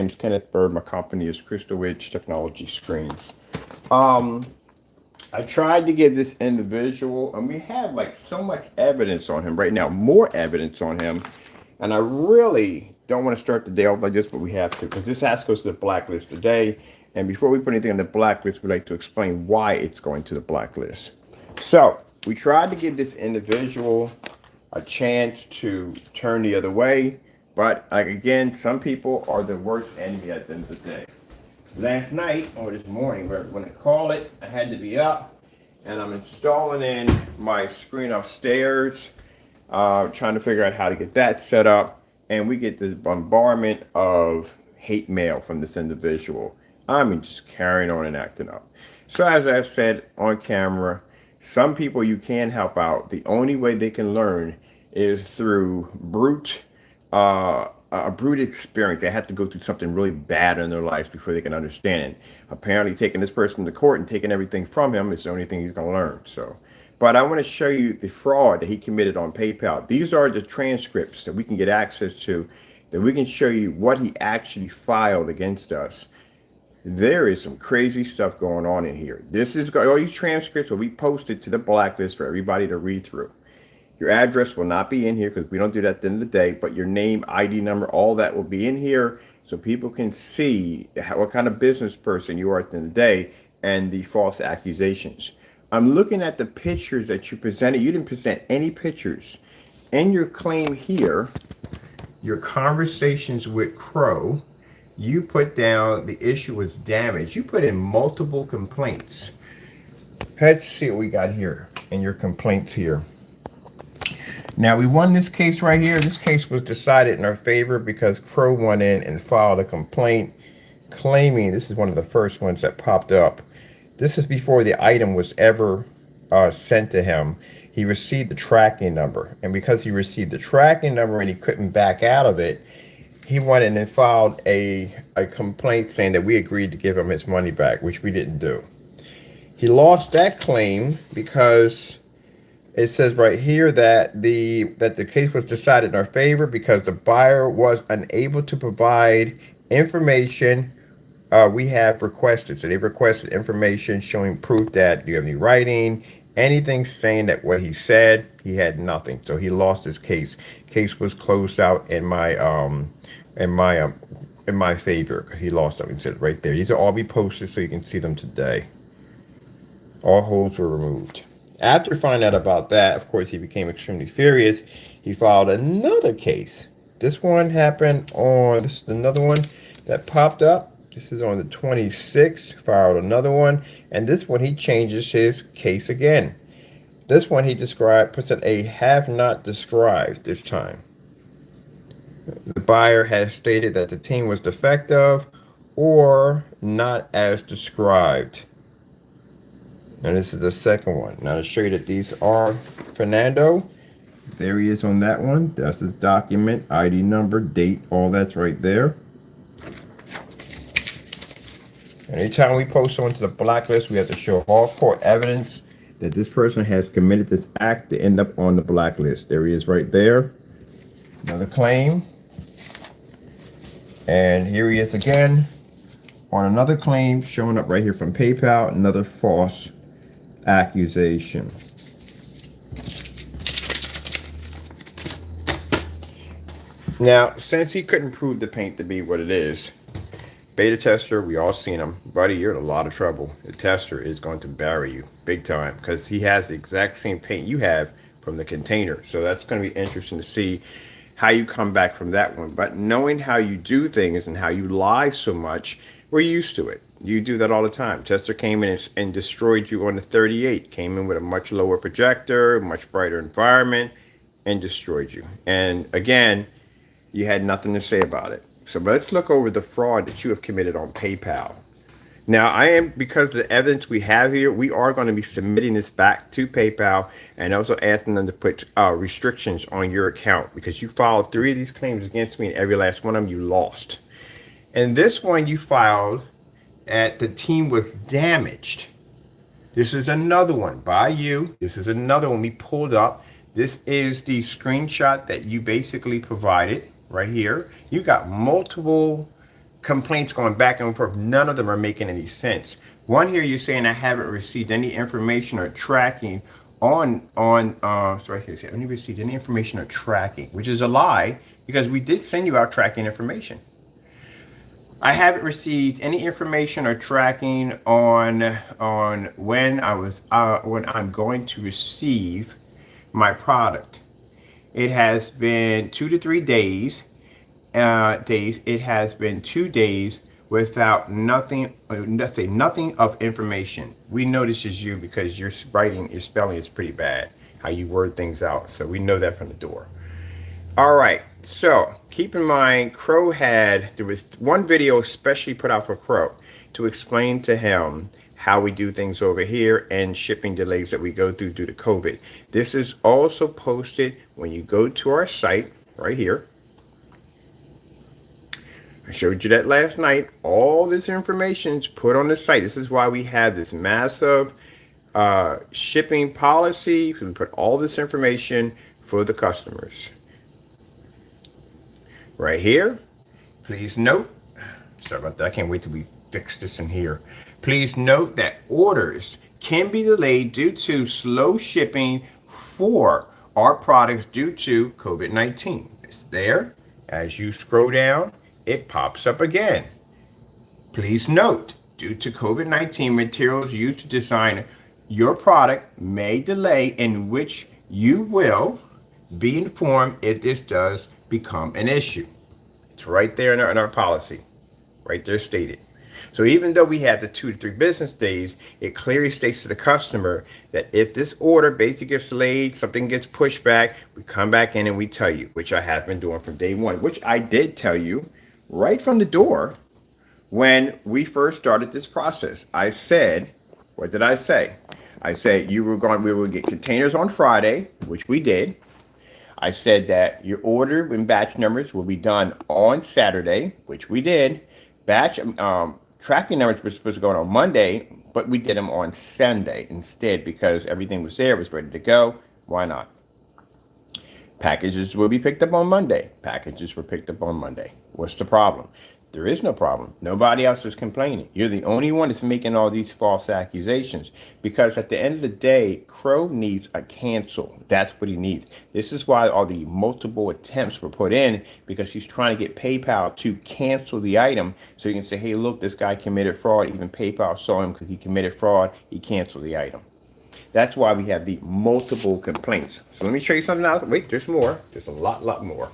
name's Kenneth Bird. My company is Crystal Edge Technology Screens. I tried to get this individual, and we have like so much evidence on him right now, more evidence on him. And I really don't want to start the day off like this, but we have to, because this has to go to the blacklist today. And before we put anything on the blacklist, we'd like to explain why it's going to the blacklist. So we tried to give this individual a chance to turn the other way, but like again, some people are the worst enemy at the end of the day. Last night or this morning, when I call it, I had to be up, and I'm installing in my screen upstairs, trying to figure out how to get that set up, and we get this bombardment of hate mail from this individual. I mean, just carrying on and acting up. So as I said on camera, some people you can help out. The only way they can learn is through a brute experience. They have to go through something really bad in their lives before they can understand it. Apparently, taking this person to court and taking everything from him is the only thing he's going to learn. So, but I want to show you the fraud that he committed on PayPal. These are the transcripts that we can get access to, that we can show you what he actually filed against us. There is some crazy stuff going on in here. This is all these transcripts will be posted to the blacklist for everybody to read through. Your address will not be in here because we don't do that at the end of the day, but your name, ID number, all that will be in here so people can see what kind of business person you are at the end of the day and the false accusations. I'm looking at the pictures that you presented. You didn't present any pictures. In your claim here, your conversations with Crow, you put down the issue was damage. You put in multiple complaints. Let's see what we got here in your complaints here. Now, we won this case right here. This case was decided in our favor because Crow went in and filed a complaint claiming, this is one of the first ones that popped up. This is before the item was ever sent to him. He received the tracking number. And because he received the tracking number and he couldn't back out of it, he went in and filed a complaint saying that we agreed to give him his money back, which we didn't do. He lost that claim because it says right here that the case was decided in our favor because the buyer was unable to provide information we have requested. So they've requested information showing proof that do you have any writing, anything saying that what he said, he had nothing. So he lost his case. Case was closed out in my favor. He lost them. He said right there. These will all be posted so you can see them today. All holds were removed. After finding out about that, of course, he became extremely furious. He filed another case. This one happened on, this is another one that popped up. This is on the 26th, filed another one. And this one, he changes his case again. This one he puts in a have not described this time. The buyer has stated that the team was defective or not as described. And this is the second one. Now to show you that these are Fernando. There he is on that one. That's his document, ID number, date, all that's right there. Anytime we post someone to the blacklist, we have to show all court evidence that this person has committed this act to end up on the blacklist. There he is right there. Another claim. And here he is again on another claim showing up right here from PayPal, another false accusation. Now, since he couldn't prove the paint to be what it is, beta tester, we all seen him. Buddy, you're in a lot of trouble. The tester is going to bury you big time because he has the exact same paint you have from the container. So that's going to be interesting to see how you come back from that one. But knowing how you do things and how you lie so much, we're used to it. You do that all the time. Tester came in and destroyed you on the 38. Came in with a much lower projector, much brighter environment, and destroyed you. And again, you had nothing to say about it. So let's look over the fraud that you have committed on PayPal. Now, because of the evidence we have here, we are going to be submitting this back to PayPal and also asking them to put restrictions on your account because you filed 3 of these claims against me and every last one of them you lost. And this one you filed the team was damaged. This is another one by you. This is another one we pulled up. This is the screenshot that you basically provided right here. You got multiple complaints going back and forth. None of them are making any sense. One here, you're saying I haven't received any information or tracking sorry, here, I haven't received any information or tracking, which is a lie because we did send you out tracking information. I haven't received any information or tracking on when I'm going to receive my product. It has been 2 to 3 days. It has been 2 days without nothing of information. We know this is you because your spelling is pretty bad, how you word things out. So we know that from the door. All right, so keep in mind, there was one video especially put out for Crow to explain to him how we do things over here and shipping delays that we go through due to COVID. This is also posted when you go to our site right here. I showed you that last night. All this information is put on the site. This is why we have this massive shipping policy. We put all this information for the customers. Right here, please note, sorry about that, I can't wait till we fix this in here. Please note that orders can be delayed due to slow shipping for our products due to COVID-19. It's there. As you scroll down, it pops up again. Please note, due to COVID-19, materials used to design your product may delay, in which you will be informed if this does become an issue. It's right there in our policy, right there stated. So even though we have the 2 to 3 business days, it clearly states to the customer that if this order basically gets delayed, something gets pushed back, we come back in and we tell you, which I have been doing from day one, which I did tell you right from the door when we first started this process. I said, what did I say? I said we would get containers on Friday, which we did. I said that your order and batch numbers will be done on Saturday, which we did. Batch tracking numbers were supposed to go on Monday, but we did them on Sunday instead because everything was there, it was ready to go. Why not? Packages will be picked up on Monday. Packages were picked up on Monday. What's the problem? There is no problem. Nobody else is complaining. You're the only one that's making all these false accusations because at the end of the day, Crow needs a cancel. That's what he needs. This is why all the multiple attempts were put in, because he's trying to get PayPal to cancel the item so you can say, hey, look, this guy committed fraud. Even PayPal saw him because he committed fraud. He canceled the item. That's why we have the multiple complaints. So let me show you something else. Wait, there's more. There's a lot more.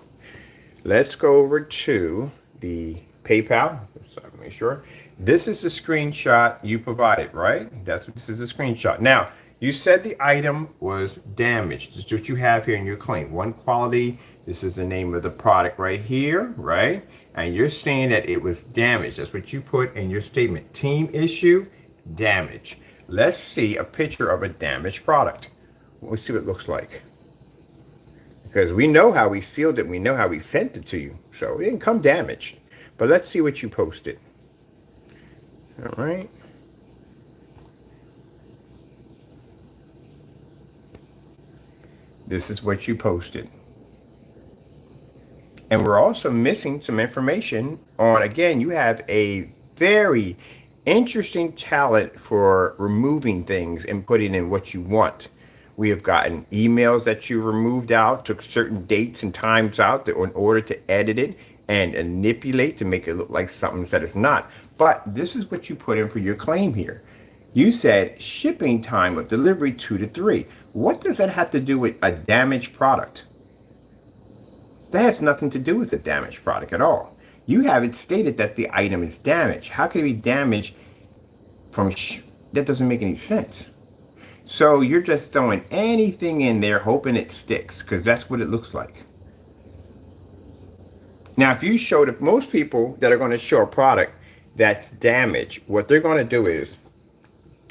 Let's go over to the PayPal. So make sure. This is the screenshot you provided, right? This is a screenshot. Now, you said the item was damaged. This is what you have here in your claim. One quality. This is the name of the product right here, right? And you're saying that it was damaged. That's what you put in your statement. Team issue, damage. Let's see a picture of a damaged product. Let's see what it looks like. Because we know how we sealed it. We know how we sent it to you. So it didn't come damaged. But let's see what you posted. All right. This is what you posted. And we're also missing some information on, again, you have a very interesting talent for removing things and putting in what you want. We have gotten emails that you removed out, took certain dates and times out in order to edit it and manipulate to make it look like something that it's not. But this is what you put in for your claim here. You said shipping time of delivery 2 to 3. What does that have to do with a damaged product? That has nothing to do with a damaged product at all. You have it stated that the item is damaged. How can it be damaged from that doesn't make any sense. So you're just throwing anything in there hoping it sticks, because that's what it looks like. Now, if you show that most people that are going to show a product that's damaged, what they're going to do is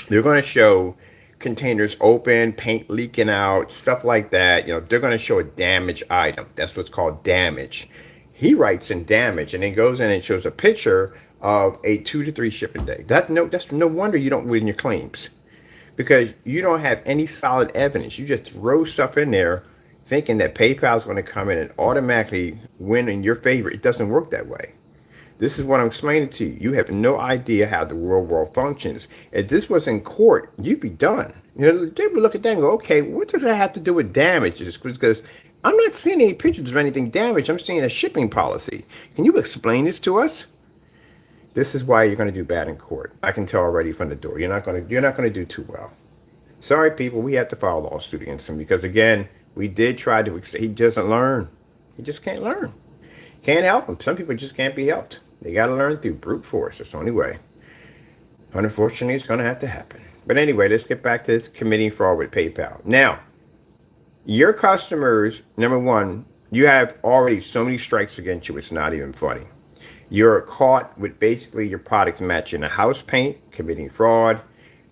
they're going to show containers open, paint leaking out, stuff like that. You know, they're going to show a damaged item. That's what's called damage. He writes in damage and then goes in and shows a picture of a 2 to 3 shipping day. That's no wonder you don't win your claims, because you don't have any solid evidence. You just throw stuff in there thinking that PayPal is going to come in and automatically win in your favor. It doesn't work that way. This is what I'm explaining to you. You have no idea how the real world functions. If this was in court, you'd be done. You know, they would look at that and go, okay, what does that have to do with damages? Because I'm not seeing any pictures of anything damaged. I'm seeing a shipping policy. Can you explain this to us? This is why you're going to do bad in court. I can tell already from the door. You're not going to do too well. Sorry, people. We have to file a lawsuit against him because, again, we did try to. He doesn't learn. He just can't learn. Can't help him. Some people just can't be helped. They got to learn through brute force. That's the only way. Unfortunately, it's going to have to happen. But anyway, let's get back to this committing fraud with PayPal. Now, your customers, number one, you have already so many strikes against you, it's not even funny. You're caught with basically your products matching a house paint, committing fraud.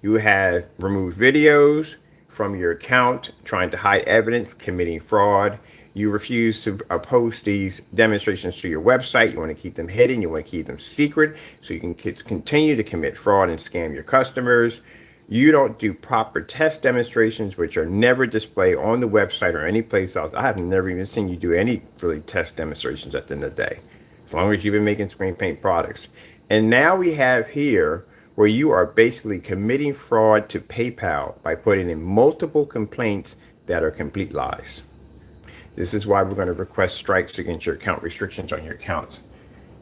You have removed videos from your account, trying to hide evidence, committing fraud. You refuse to post these demonstrations to your website. You want to keep them hidden. You want to keep them secret so you can continue to commit fraud and scam your customers. You don't do proper test demonstrations, which are never displayed on the website or any place else. I have never even seen you do any really test demonstrations at the end of the day, as long as you've been making screen paint products. And now we have here where you are basically committing fraud to PayPal by putting in multiple complaints that are complete lies. This is why we're going to request strikes against your account, restrictions on your accounts,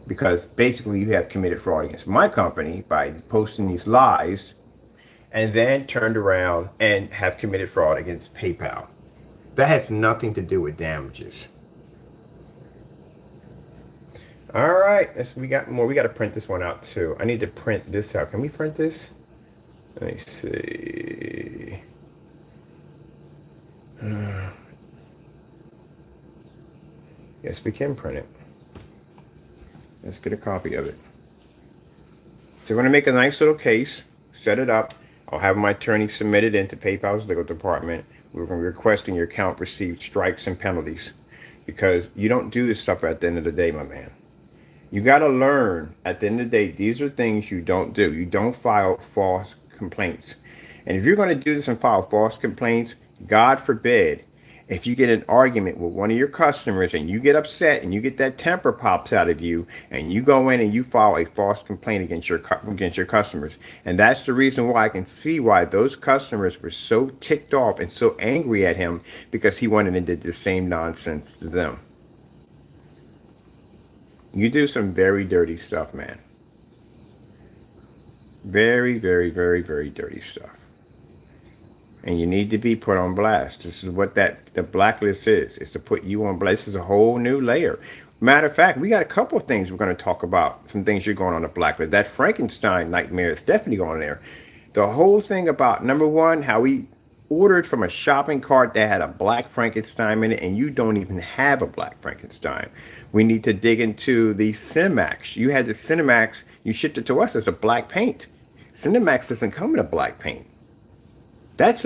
because basically you have committed fraud against my company by posting these lies and then turned around and have committed fraud against PayPal. That has nothing to do with damages. All right, we got more. We got to print this one out too. I need to print this out. Can we print this? Let me see. Yes, we can print it. Let's get a copy of it. So we're going to make a nice little case, set it up. I'll have my attorney submit it into PayPal's legal department. We're going to be requesting your account receive strikes and penalties because you don't do this stuff at the end of the day, my man. You got to learn at the end of the day, these are things you don't do. You don't file false complaints. And if you're going to do this and file false complaints, God forbid, if you get an argument with one of your customers and you get upset and you get that temper pops out of you and you go in and you file a false complaint against your customers. And that's the reason why I can see why those customers were so ticked off and so angry at him, because he went in and did the same nonsense to them. You do some very dirty stuff, man. Very, very, very, very dirty stuff. And you need to be put on blast. This is what the blacklist is. It's to put you on blast. This is a whole new layer. Matter of fact, we got a couple of things we're going to talk about. Some things you're going on the blacklist. That Frankenstein nightmare is definitely on there. The whole thing about, number one, how we ordered from a shopping cart that had a black Frankenstein in it, and you don't even have a black Frankenstein. We need to dig into the Cinemax. You had the Cinemax. You shipped it to us as a black paint. Cinemax doesn't come in a black paint. That's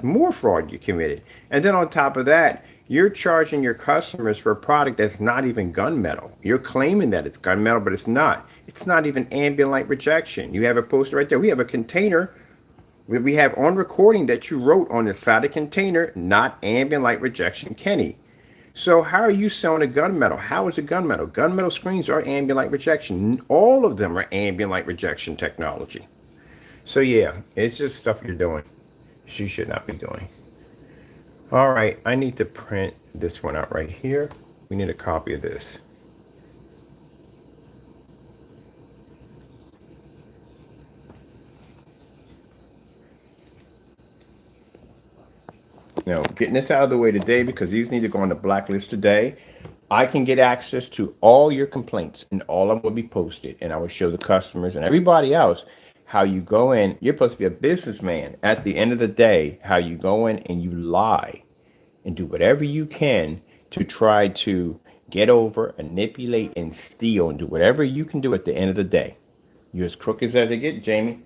more fraud you committed. And then on top of that, you're charging your customers for a product that's not even gunmetal. You're claiming that it's gunmetal, but it's not. It's not even ambient light rejection. You have a poster right there. We have a container. We have on recording that you wrote on the side of the container, not ambient light rejection, Kenny. So how are you selling a gunmetal? How is it gunmetal? Gunmetal screens are ambient light rejection. All of them are ambient light rejection technology. So yeah, it's just stuff you're doing. You should not be doing. All right, I need to print this one out right here. We need a copy of this. Now, getting this out of the way today, because these need to go on the blacklist today. I can get access to all your complaints, and all of them will be posted, and I will show the customers and everybody else how you go in. You're supposed to be a businessman. At the end of the day, how you go in and you lie and do whatever you can to try to get over, manipulate, and steal, and do whatever you can do at the end of the day. You're as crooked as they get, Jamie.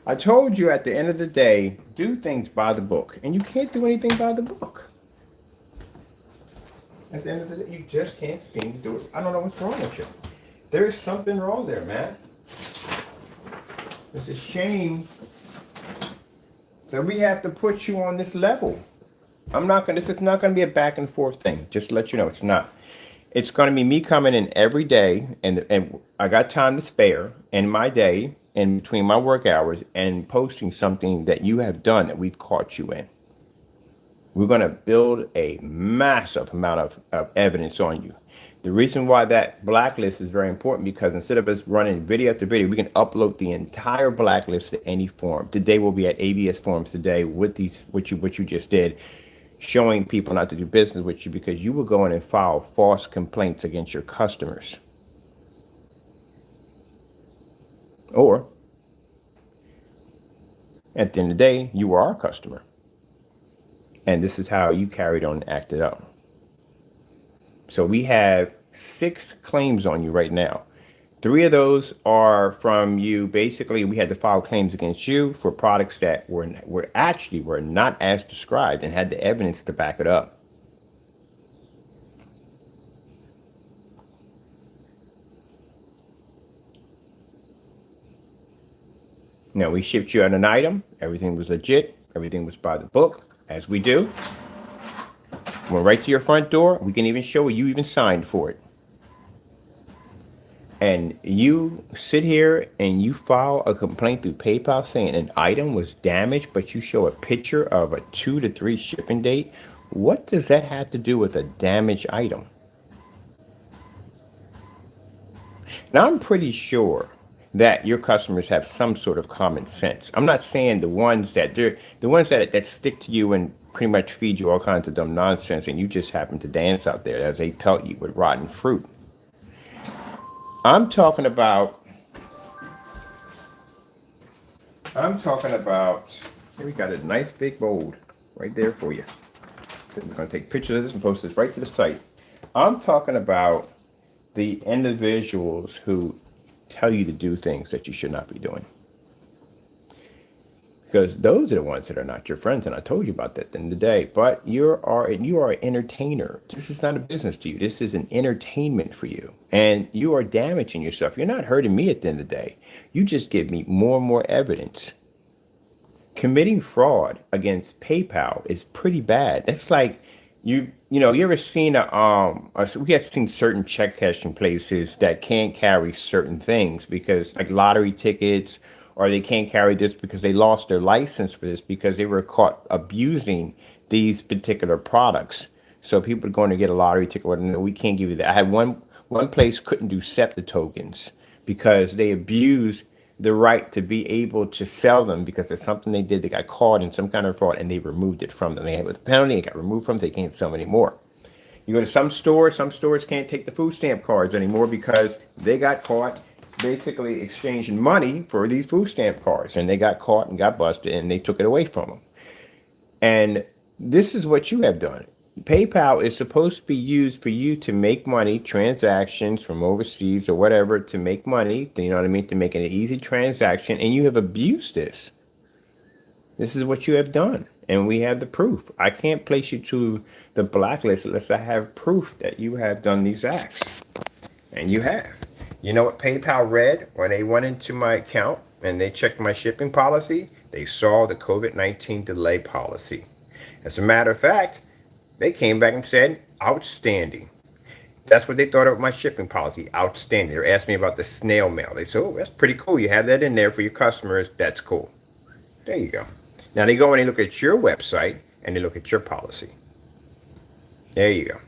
I told you at the end of the day, do things by the book, and you can't do anything by the book. At the end of the day, you just can't seem to do it. I don't know what's wrong with you. There's something wrong there, man. It's a shame that we have to put you on this level. This is not going to be a back and forth thing. Just to let you know, it's not. It's going to be me coming in every day, and I got time to spare in my day in between my work hours and posting something that you have done that we've caught you in. We're going to build a massive amount of evidence on you. The reason why that blacklist is very important, because instead of us running video after video, we can upload the entire blacklist to any forum. Today we'll be at ABS forums today with these, what you just did, showing people not to do business with you because you will go in and file false complaints against your customers. Or at the end of the day, you are our customer. And this is how you carried on and acted out. So we have 6 claims on you right now. 3 of those are from you. Basically, we had to file claims against you for products that were not as described and had the evidence to back it up. Now, we shipped you out an item. Everything was legit. Everything was by the book, as we do. Went right to your front door. We can even show you even signed for it. And you sit here and you file a complaint through PayPal saying an item was damaged, but you show a picture of a 2 to 3 shipping date. What does that have to do with a damaged item? Now, I'm pretty sure that your customers have some sort of common sense. I'm not saying the ones that stick to you and pretty much feed you all kinds of dumb nonsense, and you just happen to dance out there as they pelt you with rotten fruit. I'm talking about, here we got a nice big bold right there for you. We're going to take pictures of this and post this right to the site. I'm talking about the individuals who tell you to do things that you should not be doing. Because those are the ones that are not your friends, and I told you about that at the end of the day. But you are an entertainer. This is not a business to you. This is an entertainment for you. And you are damaging yourself. You're not hurting me at the end of the day. You just give me more and more evidence. Committing fraud against PayPal is pretty bad. That's like you ever seen we have seen certain check cashing places that can't carry certain things because like lottery tickets, or they can't carry this because they lost their license for this because they were caught abusing these particular products. So people are going to get a lottery ticket. No, we can't give you that. I had one place couldn't do SEPTA tokens because they abused the right to be able to sell them because it's something they did. They got caught in some kind of fraud and they removed it from them. They had with a penalty, it got removed from them. They can't sell them anymore. You go to some stores can't take the food stamp cards anymore because they got caught basically exchanging money for these food stamp cards, and they got caught and got busted and they took it away from them. And this is what you have done. PayPal is supposed to be used for you to make money, transactions from overseas or whatever, to make money, you know what I mean, to make an easy transaction, and you have abused this. This is what you have done, and we have the proof. I can't place you to the blacklist unless I have proof that you have done these acts, and you have. You know what PayPal read when they went into my account and they checked my shipping policy? They saw the COVID-19 delay policy. As a matter of fact, they came back and said, outstanding. That's what they thought of my shipping policy, outstanding. They were asking me about the snail mail. They said, oh, that's pretty cool. You have that in there for your customers. That's cool. There you go. Now they go and they look at your website and they look at your policy. There you go.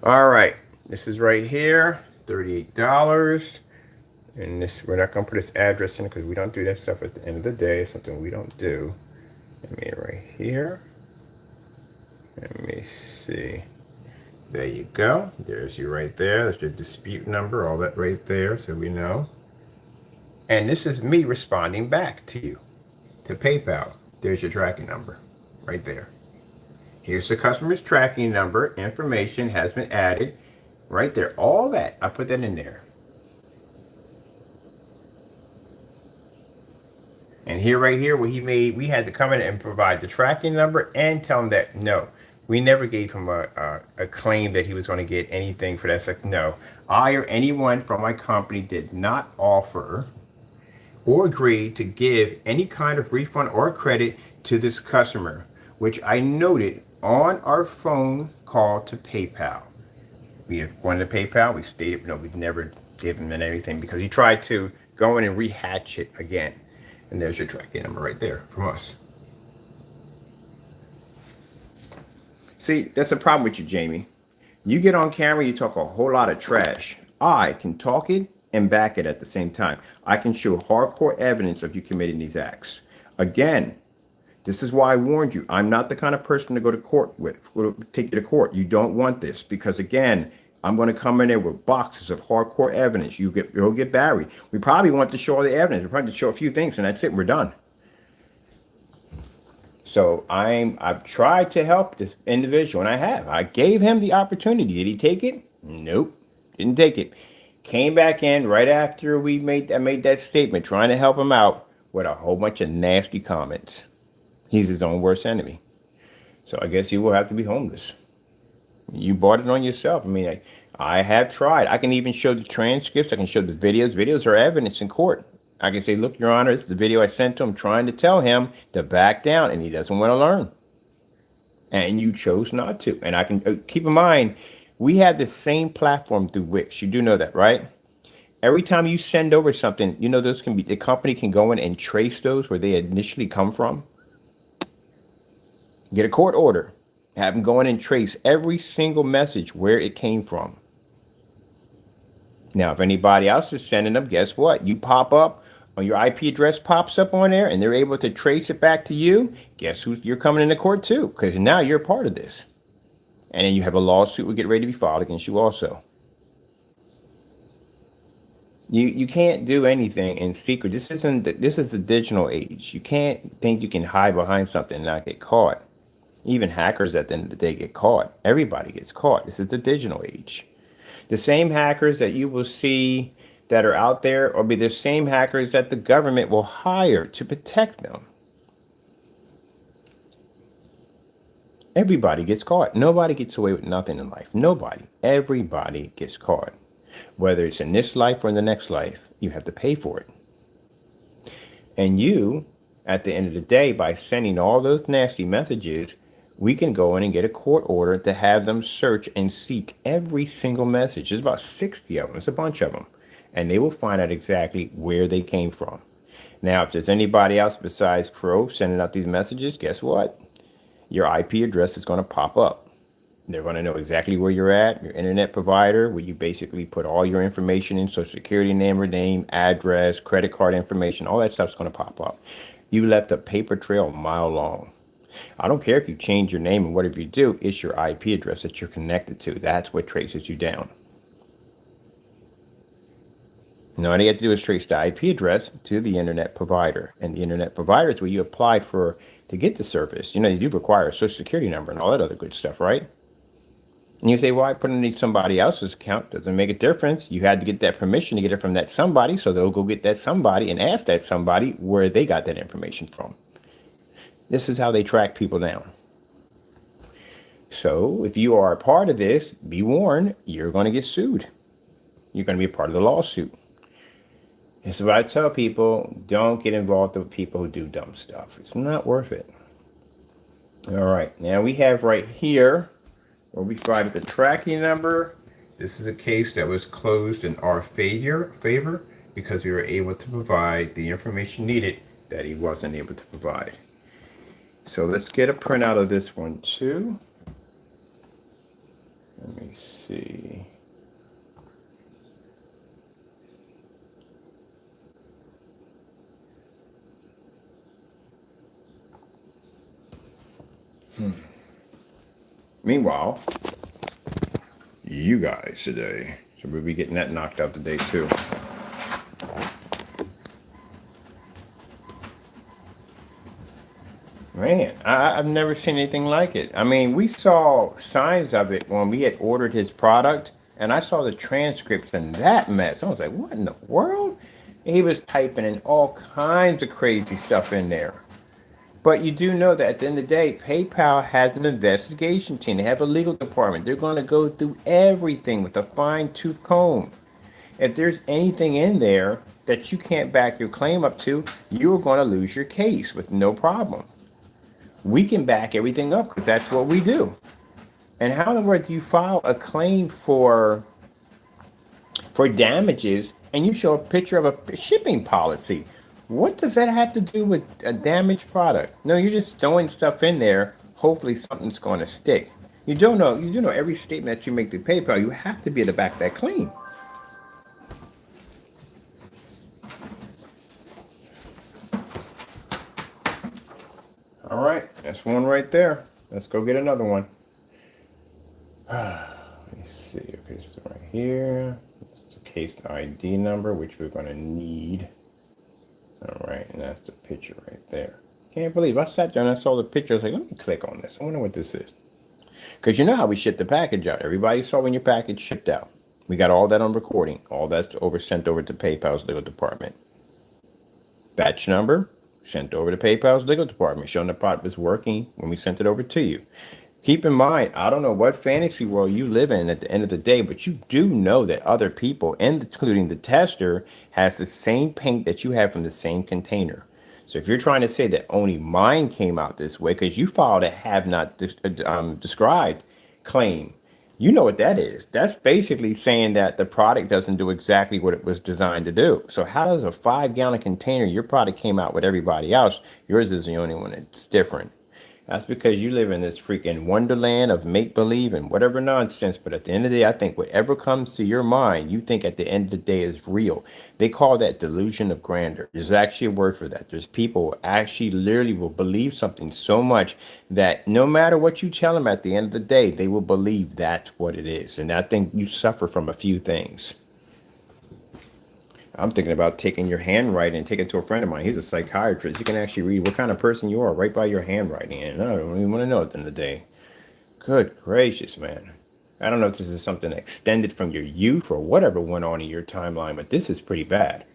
All right. This is right here. $38, and this, we're not going to put this address in because we don't do that stuff at the end of the day. It's something we don't do. Let me right here. Let me see. There you go. There's you right there. That's your dispute number, all that right there, so we know. And this is me responding back to you, to PayPal. There's your tracking number right there. Here's the customer's tracking number. Information has been added. Right there, all that, I put that in there. And here, right here, what he made, we had to come in and provide the tracking number and tell him that, no, we never gave him a claim that he was going to get anything for that. It's like, no, I or anyone from my company did not offer or agree to give any kind of refund or credit to this customer, which I noted on our phone call to PayPal. We have gone to PayPal. We stated, no, we've never given him anything because he tried to go in and rehatch it again. And there's your tracking number right there from us. See, that's a problem with you, Jamie. You get on camera, you talk a whole lot of trash. I can talk it and back it at the same time. I can show hardcore evidence of you committing these acts. Again, this is why I warned you. I'm not the kind of person to go to court with, take you to court. You don't want this because, again, I'm going to come in there with boxes of hardcore evidence. You'll get buried. We probably want to show all the evidence. We're probably to show a few things, and that's it. We're done. So I've tried to help this individual, and I have. I gave him the opportunity. Did he take it? Nope, didn't take it. Came back in right after I made that statement, trying to help him out with a whole bunch of nasty comments. He's his own worst enemy. So I guess he will have to be homeless. You bought it on yourself. I mean, I have tried. I can even show the transcripts. I can show the videos. Videos are evidence in court. I can say, look, Your Honor, this is the video I sent to him trying to tell him to back down, and he doesn't want to learn. And you chose not to. And I can keep in mind, we have the same platform through Wix. You do know that, right? Every time you send over something, you know, those can be, the company can go in and trace those where they initially come from. Get a court order. Have them go in and trace every single message where it came from. Now, if anybody else is sending them, guess what? You pop up, or your IP address pops up on there, and they're able to trace it back to you. Guess who you're coming into court to? Because now you're a part of this. And then you have a lawsuit will get ready to be filed against you also. You can't do anything in secret. This is the digital age. You can't think you can hide behind something and not get caught. Even hackers at the end of the day get caught. Everybody gets caught. This is the digital age. The same hackers that you will see that are out there will be the same hackers that the government will hire to protect them. Everybody gets caught. Nobody gets away with nothing in life. Nobody. Everybody gets caught. Whether it's in this life or in the next life, you have to pay for it. And you, at the end of the day, by sending all those nasty messages, we can go in and get a court order to have them search and seek every single message. There's about 60 of them. It's a bunch of them. And they will find out exactly where they came from. Now, if there's anybody else besides Crow sending out these messages, guess what? Your IP address is going to pop up. They're going to know exactly where you're at, your internet provider, where you basically put all your information in, social security number, name, address, credit card information, all that stuff's going to pop up. You left a paper trail a mile long. I don't care if you change your name and whatever you do, it's your IP address that you're connected to. That's what traces you down. Now, all you have to do is trace the IP address to the internet provider. And the internet provider is where you applied for to get the service. You know, you do require a social security number and all that other good stuff, right? And you say, well, I put it in somebody else's account. Doesn't make a difference. You had to get that permission to get it from that somebody. So they'll go get that somebody and ask that somebody where they got that information from. This is how they track people down. So if you are a part of this, be warned, you're going to get sued. You're going to be a part of the lawsuit. This is what I tell people. Don't get involved with people who do dumb stuff. It's not worth it. All right. Now we have right here where we provided the tracking number. This is a case that was closed in our favor because we were able to provide the information needed that he wasn't able to provide. So let's get a printout of this one too. Let me see. Meanwhile, you guys today. So we'll be getting that knocked out today too. Man, I've never seen anything like it. I mean, we saw signs of it when we had ordered his product, and I saw the transcripts and that mess. I was like, what in the world? And he was typing in all kinds of crazy stuff in there. But you do know that at the end of the day, PayPal has an investigation team. They have a legal department. They're going to go through everything with a fine-tooth comb. If there's anything in there that you can't back your claim up to, you're going to lose your case with no problem. We can back everything up because that's what we do. And how in the world do you file a claim for damages and you show a picture of a shipping policy? What does that have to do with a damaged product? No, you're just throwing stuff in there. Hopefully something's going to stick. You don't know. You do know every statement that you make to PayPal, you have to be at the back of that claim. All right, that's one right there. Let's go get another one. Let me see. Okay, so right here, it's a case ID number, which we're going to need. All right, and that's the picture right there. Can't believe I sat there and I saw the picture. I was like, let me click on this. I wonder what this is. Because you know how we ship the package out. Everybody saw when your package shipped out. We got all that on recording. All that's sent over to PayPal's legal department. Batch number sent over to PayPal's legal department, showing the product was working when we sent it over to you. Keep in mind, I don't know what fantasy world you live in at the end of the day, but you do know that other people, including the tester, has the same paint that you have from the same container. So if you're trying to say that only mine came out this way because you filed a have not described claim, you know what that is. That's basically saying that the product doesn't do exactly what it was designed to do. So how does a 5-gallon container, your product came out with everybody else, yours is the only one that's different? That's because you live in this freaking wonderland of make-believe and whatever nonsense. But at the end of the day, I think whatever comes to your mind, you think at the end of the day is real. They call that delusion of grandeur. There's actually a word for that. There's people who actually literally will believe something so much that no matter what you tell them at the end of the day, they will believe that's what it is. And I think you suffer from a few things. I'm thinking about taking your handwriting and taking it to a friend of mine. He's a psychiatrist. You can actually read what kind of person you are right by your handwriting. And I don't even want to know at the end of the day. Good gracious, man. I don't know if this is something extended from your youth or whatever went on in your timeline, but this is pretty bad.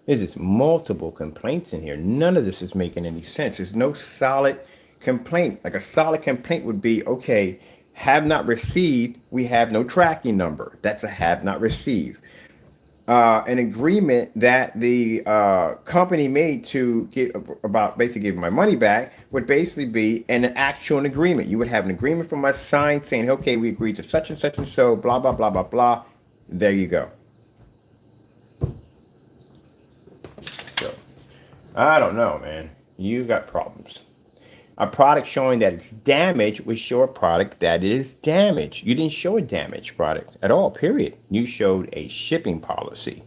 There's just multiple complaints in here. None of this is making any sense. There's no solid complaint. Like a solid complaint would be, okay, have not received, we have no tracking number. That's a have not received. An agreement that the company made to get about basically giving my money back would basically be an actual agreement. You would have an agreement from us signed saying, okay, we agreed to such and so, blah, blah, blah, blah, blah. There you go. So, I don't know, man. You got problems. A product showing that it's damaged would show a product that is damaged. You didn't show a damaged product at all, period. You showed a shipping policy.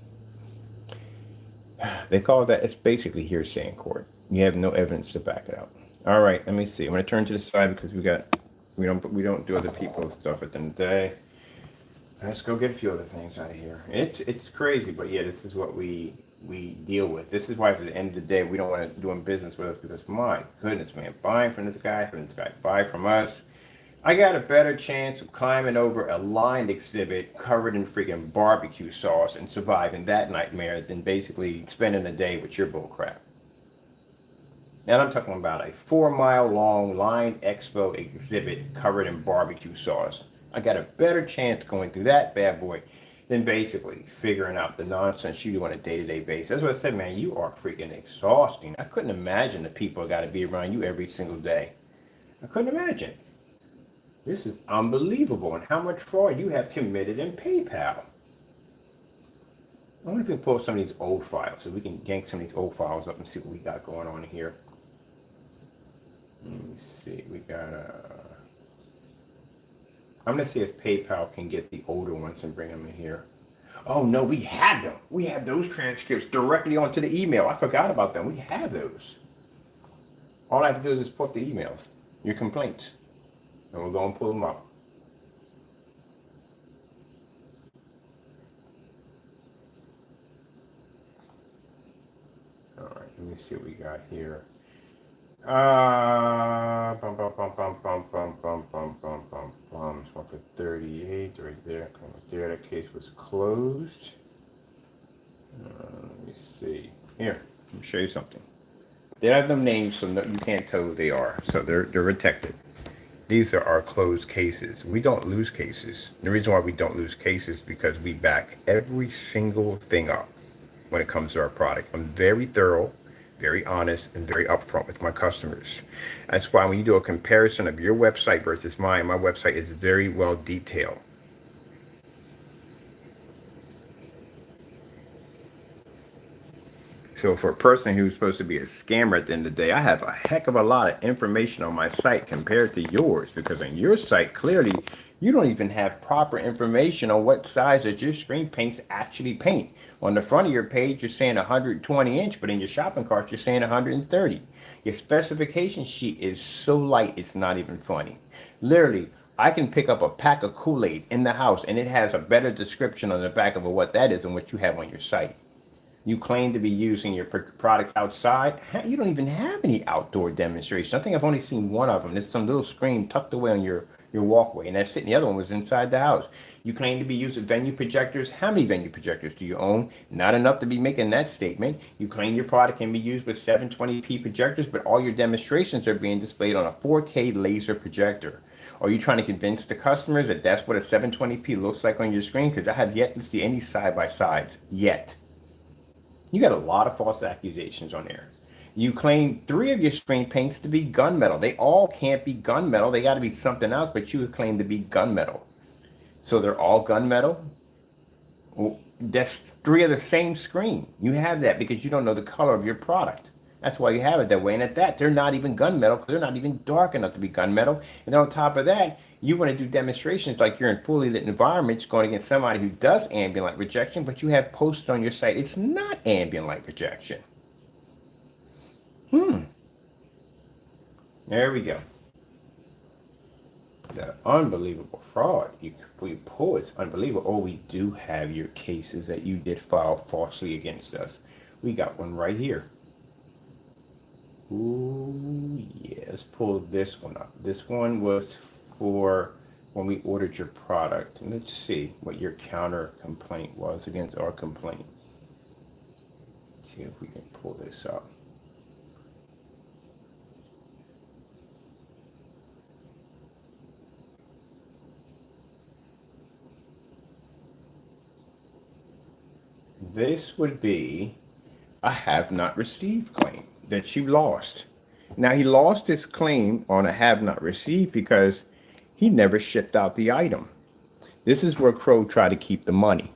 They call that, it's basically hearsay in court. You have no evidence to back it up. All right, let me see. I'm gonna turn to the side because we don't do other people's stuff at the end of the day. Let's go get a few other things out of here. It's crazy, but yeah, this is what we deal with. This is why at the end of the day we don't want to doing business with us, because my goodness, man, buying from this guy, buy from us. I got a better chance of climbing over a lined exhibit covered in freaking barbecue sauce and surviving that nightmare than basically spending a day with your bullcrap. Now I'm talking about a 4-mile long lined expo exhibit covered in barbecue sauce. I got a better chance going through that bad boy than basically figuring out the nonsense you do on a day-to-day basis. That's what I said, man. You are freaking exhausting. I couldn't imagine the people got to be around you every single day. I couldn't imagine. This is unbelievable. And how much fraud you have committed in PayPal. I wonder if we can pull some of these old files so we can yank some of these old files up and see what we got going on here. Let me see. We got I'm going to see if PayPal can get the older ones and bring them in here. Oh, no, we had them. We have those transcripts directly onto the email. I forgot about them. We have those. All I have to do is just put the emails, your complaints, and we'll go and pull them up. All right, let me see what we got here. Bum, bum, bum, bum, bum, bum, bum, bum, bum, bum, bum. It's one for 38 right there. There, that case was closed. Let me see. Here, let me show you something. They have them names, so no, you can't tell who they are. So they're protected. These are our closed cases. We don't lose cases. The reason why we don't lose cases is because we back every single thing up when it comes to our product. I'm very thorough. very honest, and very upfront with my customers. That's why when you do a comparison of your website versus mine, my website is very well detailed. So for a person who's supposed to be a scammer at the end of the day, I have a heck of a lot of information on my site compared to yours, because on your site, clearly, you don't even have proper information on what size that your screen paints actually paint. On the front of your page, you're saying 120 inch, but in your shopping cart, you're saying 130. Your specification sheet is so light, it's not even funny. Literally, I can pick up a pack of Kool-Aid in the house, and it has a better description on the back of what that is than what you have on your site. You claim to be using your products outside. You don't even have any outdoor demonstrations. I think I've only seen one of them. There's some little screen tucked away on your walkway, and that's it. And the other one was inside the house. You claim to be using venue projectors. How many venue projectors do you own? Not enough to be making that statement. You claim your product can be used with 720p projectors, but all your demonstrations are being displayed on a 4K laser projector. Are you trying to convince the customers that that's what a 720p looks like on your screen? Because I have yet to see any side-by-sides yet. You got a lot of false accusations on there. You claim 3 of your screen paints to be gunmetal. They all can't be gunmetal. They got to be something else, but you claim to be gunmetal. So they're all gunmetal? Well, that's 3 of the same screen. You have that because you don't know the color of your product. That's why you have it that way. And at that, they're not even gunmetal because they're not even dark enough to be gunmetal. And then on top of that, you want to do demonstrations like you're in fully lit environments going against somebody who does ambient light projection, but you have posted on your site, it's not ambient light projection. There we go. The unbelievable fraud we pull is unbelievable. Oh, we do have your cases that you did file falsely against us. We got one right here. Ooh, yeah, let's pull this one up. This one was for when we ordered your product. And let's see what your counter complaint was against our complaint. See if we can pull this up. This would be a have not received claim that you lost. Now, he lost his claim on a have not received because he never shipped out the item. This is where Crow tried to keep the money.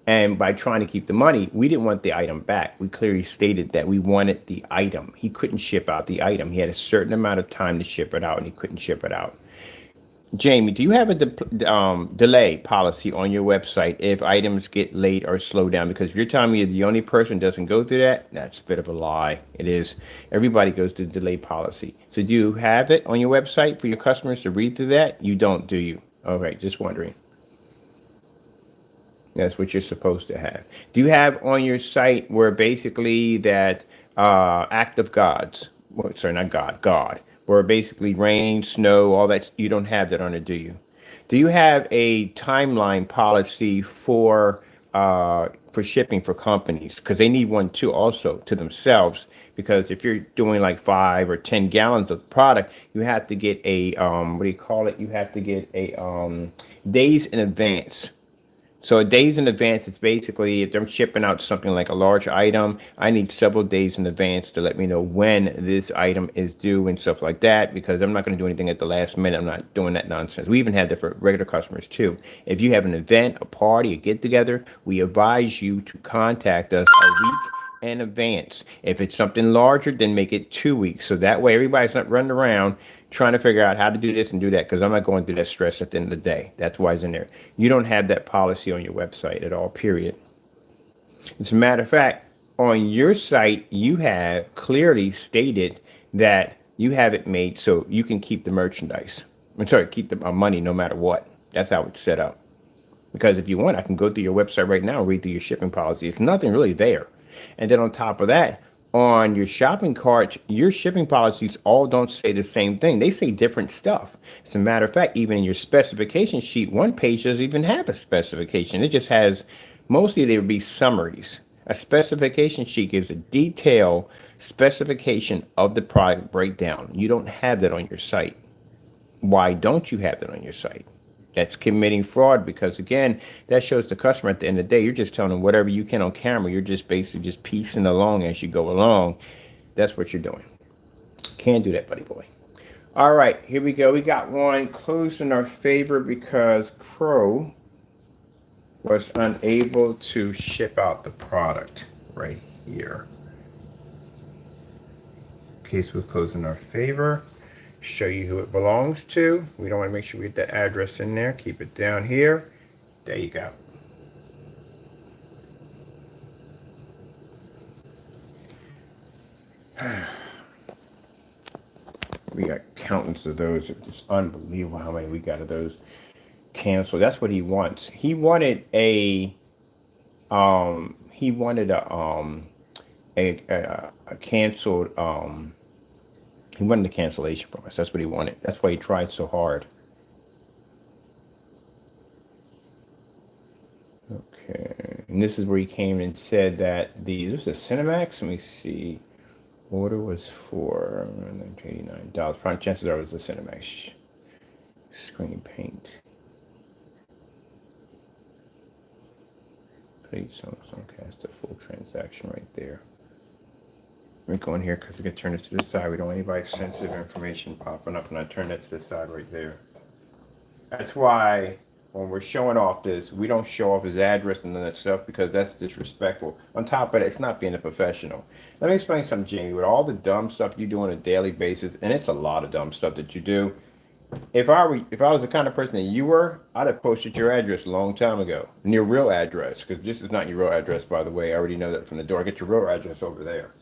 And by trying to keep the money, we didn't want the item back. We clearly stated that we wanted the item. He couldn't ship out the item. He had a certain amount of time to ship it out, and he couldn't ship it out. Jamie, do you have a delay policy on your website if items get late or slow down? Because if you're telling me you're the only person who doesn't go through that, that's a bit of a lie. It is. Everybody goes through the delay policy. So do you have it on your website for your customers to read through that? You don't, do you? All right, just wondering. That's what you're supposed to have. Do you have on your site where basically that act of gods, well, sorry, not God, God, where basically rain, snow, all that, you don't have that on it, do you? Do you have a timeline policy for shipping for companies? Because they need one too, also to themselves. Because if you're doing like 5 or 10 gallons of product, you have to get a what do you call it? You have to get a days in advance. So days in advance, it's basically if I'm shipping out something like a large item, I need several days in advance to let me know when this item is due and stuff like that, because I'm not going to do anything at the last minute. I'm not doing that nonsense. We even have that for regular customers too. If you have an event, a party, a get together, we advise you to contact us a week in advance. If it's something larger, then make it 2 weeks. So that way everybody's not running around trying to figure out how to do this and do that, because I'm not going through that stress at the end of the day. That's why it's in there. You don't have that policy on your website at all, period. As a matter of fact, on your site, you have clearly stated that you have it made so you can keep the merchandise. I'm sorry, keep the money no matter what. That's how it's set up. Because if you want, I can go through your website right now and read through your shipping policy. It's nothing really there. And then on top of that, on your shopping cart, your shipping policies all don't say the same thing. They say different stuff. As a matter of fact, even in your specification sheet, one page doesn't even have a specification. It just has, mostly they would be summaries. A specification sheet gives a detailed specification of the product breakdown. You don't have that on your site. Why don't you have that on your site? That's committing fraud, because again, that shows the customer at the end of the day, you're just telling them whatever you can on camera. You're just basically just piecing along as you go along. That's what you're doing. Can't do that, buddy boy. All right, here we go. We got one closed in our favor because Crow was unable to ship out the product right here. Case was closed in our favor. Show you who it belongs to. We don't want to make sure we get that address in there. Keep it down here. There you go. We got countless of those. It's just unbelievable how many we got of those canceled. That's what he wants. He wanted a canceled he wanted a cancellation from us. That's what he wanted. That's why he tried so hard. Okay, and this is where he came and said that this was a Cinemax. Let me see. Order was for $89. Probably chances are it was the Cinemax screen paint. Please don't cast a full transaction right there. We're going here because we can turn this to the side. We don't want anybody's sensitive information popping up, and I turn that to the side right there. That's why when we're showing off this, we don't show off his address and that stuff, because that's disrespectful. On top of it, it's not being a professional. Let me explain something, Jamie. With all the dumb stuff you do on a daily basis, and it's a lot of dumb stuff that you do. If I was the kind of person that you were, I'd have posted your address a long time ago, and your real address, because this is not your real address, by the way. I already know that from the door. Get your real address over there.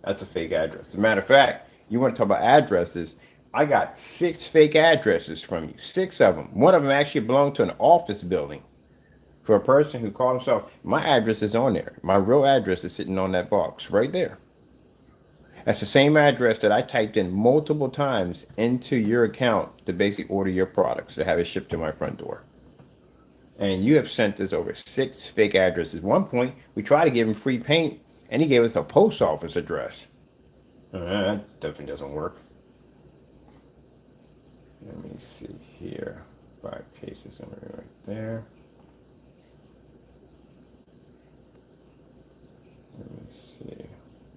That's a fake address. As a matter of fact, you want to talk about addresses. I got 6 fake addresses from you, 6 of them. One of them actually belonged to an office building for a person who called himself. My address is on there. My real address is sitting on that box right there. That's the same address that I typed in multiple times into your account to basically order your products, to have it shipped to my front door. And you have sent us over 6 fake addresses. At one point, we tried to give him free paint, and he gave us a post office address. That definitely doesn't work. Let me see here. 5 cases right there. Let me see.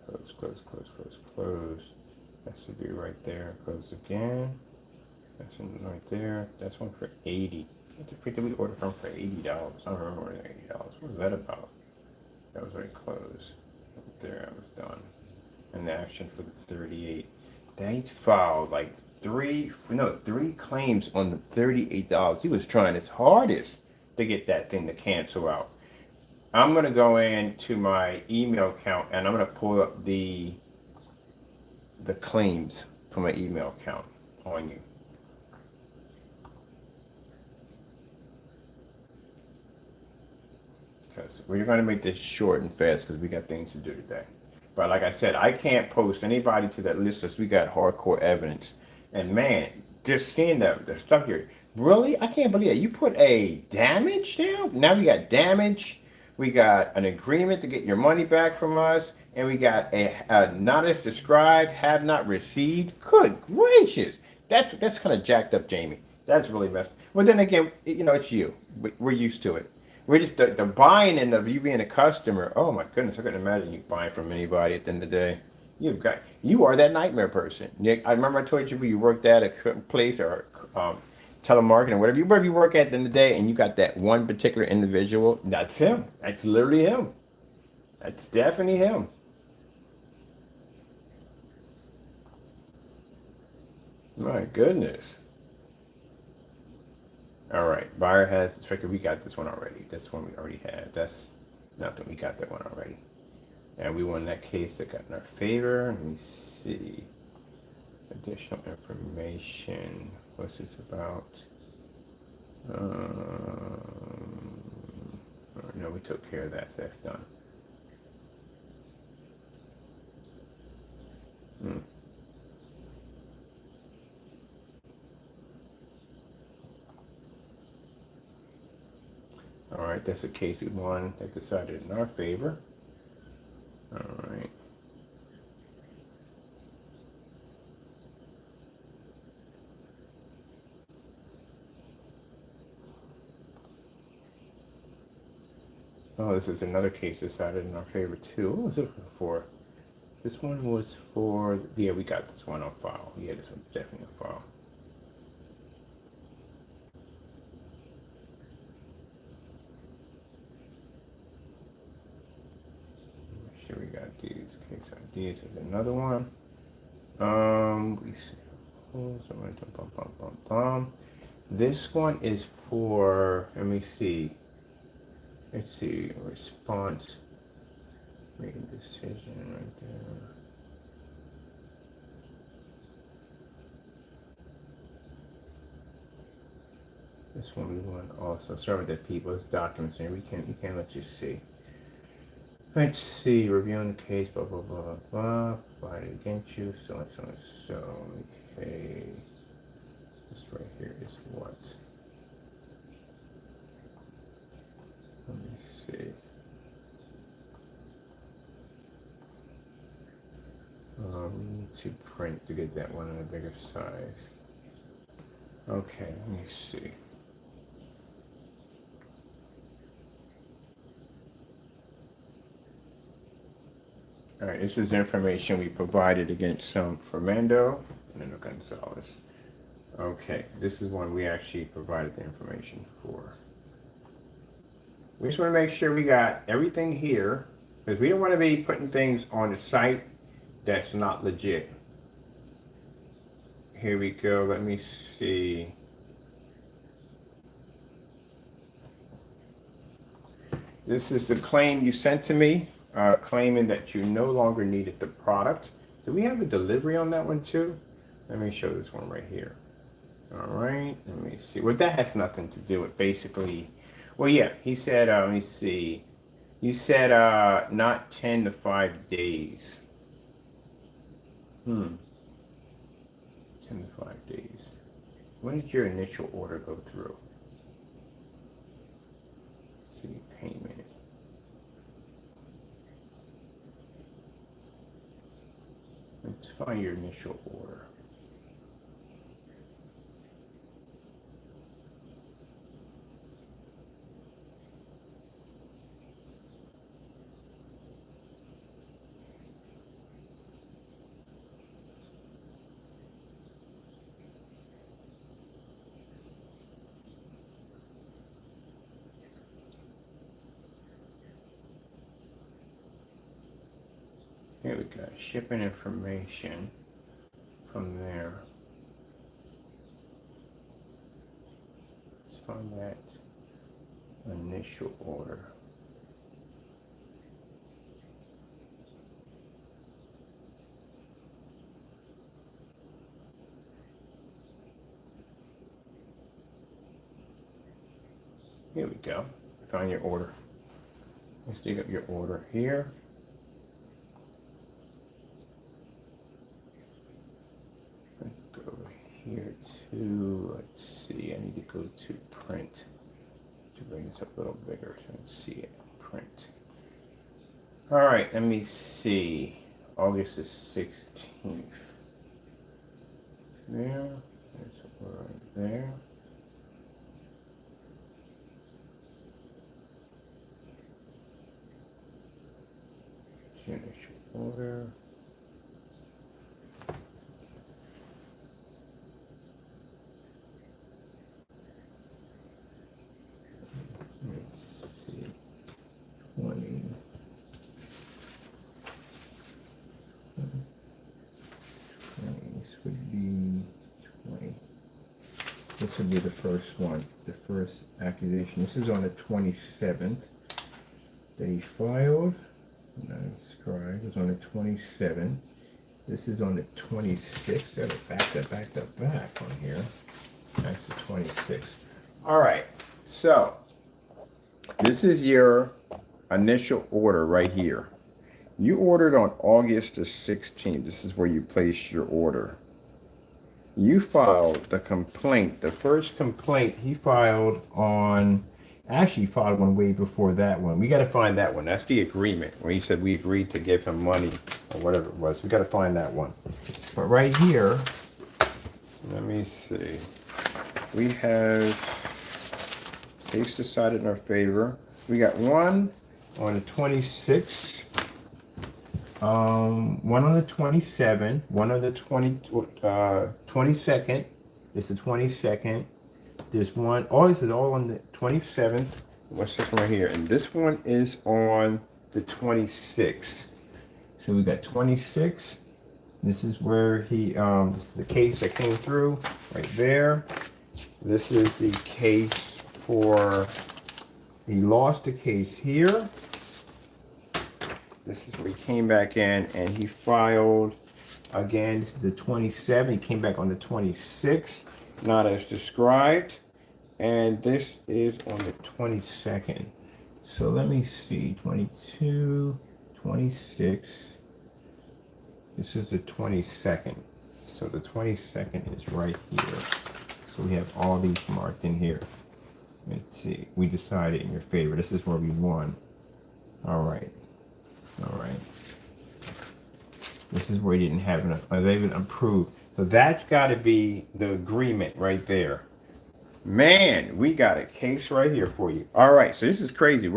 Close, close, close, close, close. That should be right there. Close again. That's one right there. That's one for 80. What the freak did we order from for $80? I don't remember ordering $80. What was that about? That was very close. Right there, I was done. And the action for the 38. They filed like 3 claims on the $38. He was trying his hardest to get that thing to cancel out. I'm going to go into my email account and I'm going to pull up the claims from my email account on you. Because we're going to make this short and fast because we got things to do today. But like I said, I can't post anybody to that list unless we got hardcore evidence. And man, just seeing the stuff here, really, I can't believe it. You put a damage down. Now we got damage. We got an agreement to get your money back from us, and we got a not as described, have not received. Good gracious, that's kind of jacked up, Jamie. That's really messed. Well, then again, it's you. We're used to it. We're just the buying and of you being a customer. Oh my goodness, I couldn't imagine you buying from anybody at the end of the day. You are that nightmare person, Nick. I remember I told you when you worked at a place or telemarketing, wherever you work at the end of the day, and you got that one particular individual. That's him. That's literally him. That's definitely him. My goodness. All right, buyer has inspected. We got this one already. This one we already had. That's nothing. We got that one already. And we won that case that got in our favor. Let me see. Additional information. What's this about? No, we took care of that. That's done. All right, that's a case we won that decided in our favor. All right. Oh, this is another case decided in our favor too. What was it for? This one was for, yeah, we got this one on file. Yeah, this one's definitely on file. Sure, we got these case ideas. Is another one. We see. This one is for, let me see. Let's see, response. Make a decision right there. This one we want also. Sorry with that, people. It's documents here. We can't let you see. Let's see. Reviewing the case. Blah blah blah blah blah. Provided against you. So and so and so. Okay. This right here is what? Let me see. We need to print to get that one in a bigger size. Okay, let me see. All right, this is information we provided against some Fernando and Gonzalez. Okay, this is one we actually provided the information for. We just want to make sure we got everything here, because we don't want to be putting things on the site that's not legit. Here we go, let me see. This is the claim you sent to me, claiming that you no longer needed the product. Do we have a delivery on that one too? Let me show this one right here. All right, let me see. Well, that has nothing to do with basically, well, yeah, he said, let me see. You said not 10 to 5 days. 10 to 5 days. When did your initial order go through? Let's see, payment. Let's find your initial order. Here we go, shipping information from there. Let's find that initial order. Here we go, find your order. Let's dig up your order here. Here to, let's see, I need to go to print to bring this up a little bigger so I can see it. Print. All right, let me see. August the 16th. There, there's right there. Initial order. Let's see, 20. This would be 20. This would be the first one, the first accusation. This is on the 27th that he filed. Scribe was on the 27th. This is on the 26th. Got it back on here. That's the 26th. All right. So this is your initial order right here. You ordered on August the 16th. This is where you placed your order. You filed the complaint. The first complaint he filed on, actually filed one way before that one. We got to find that one. That's the agreement where he said we agreed to give him money or whatever it was. We got to find that one. But right here, let me see. We have case decided in our favor. We got 1, on the 26th, one on the 27th, one on the 22nd. It's the 22nd. There's one, oh, this is all on the 27th. What's this one right here? And this one is on the 26th. So we got 26. This is where he, this is the case that came through right there. This is the case for, he lost the case here. This is where he came back in and he filed again. This is the 27th. He came back on the 26th, not as described. And this is on the 22nd. So let me see, 22, 26. This is the 22nd. So the 22nd is right here. So we have all these marked in here. Let's see, we decided in your favor. This is where we won. All right. All right. This is where you didn't have enough. They even approved. So that's got to be the agreement right there. Man, we got a case right here for you. All right. So this is crazy.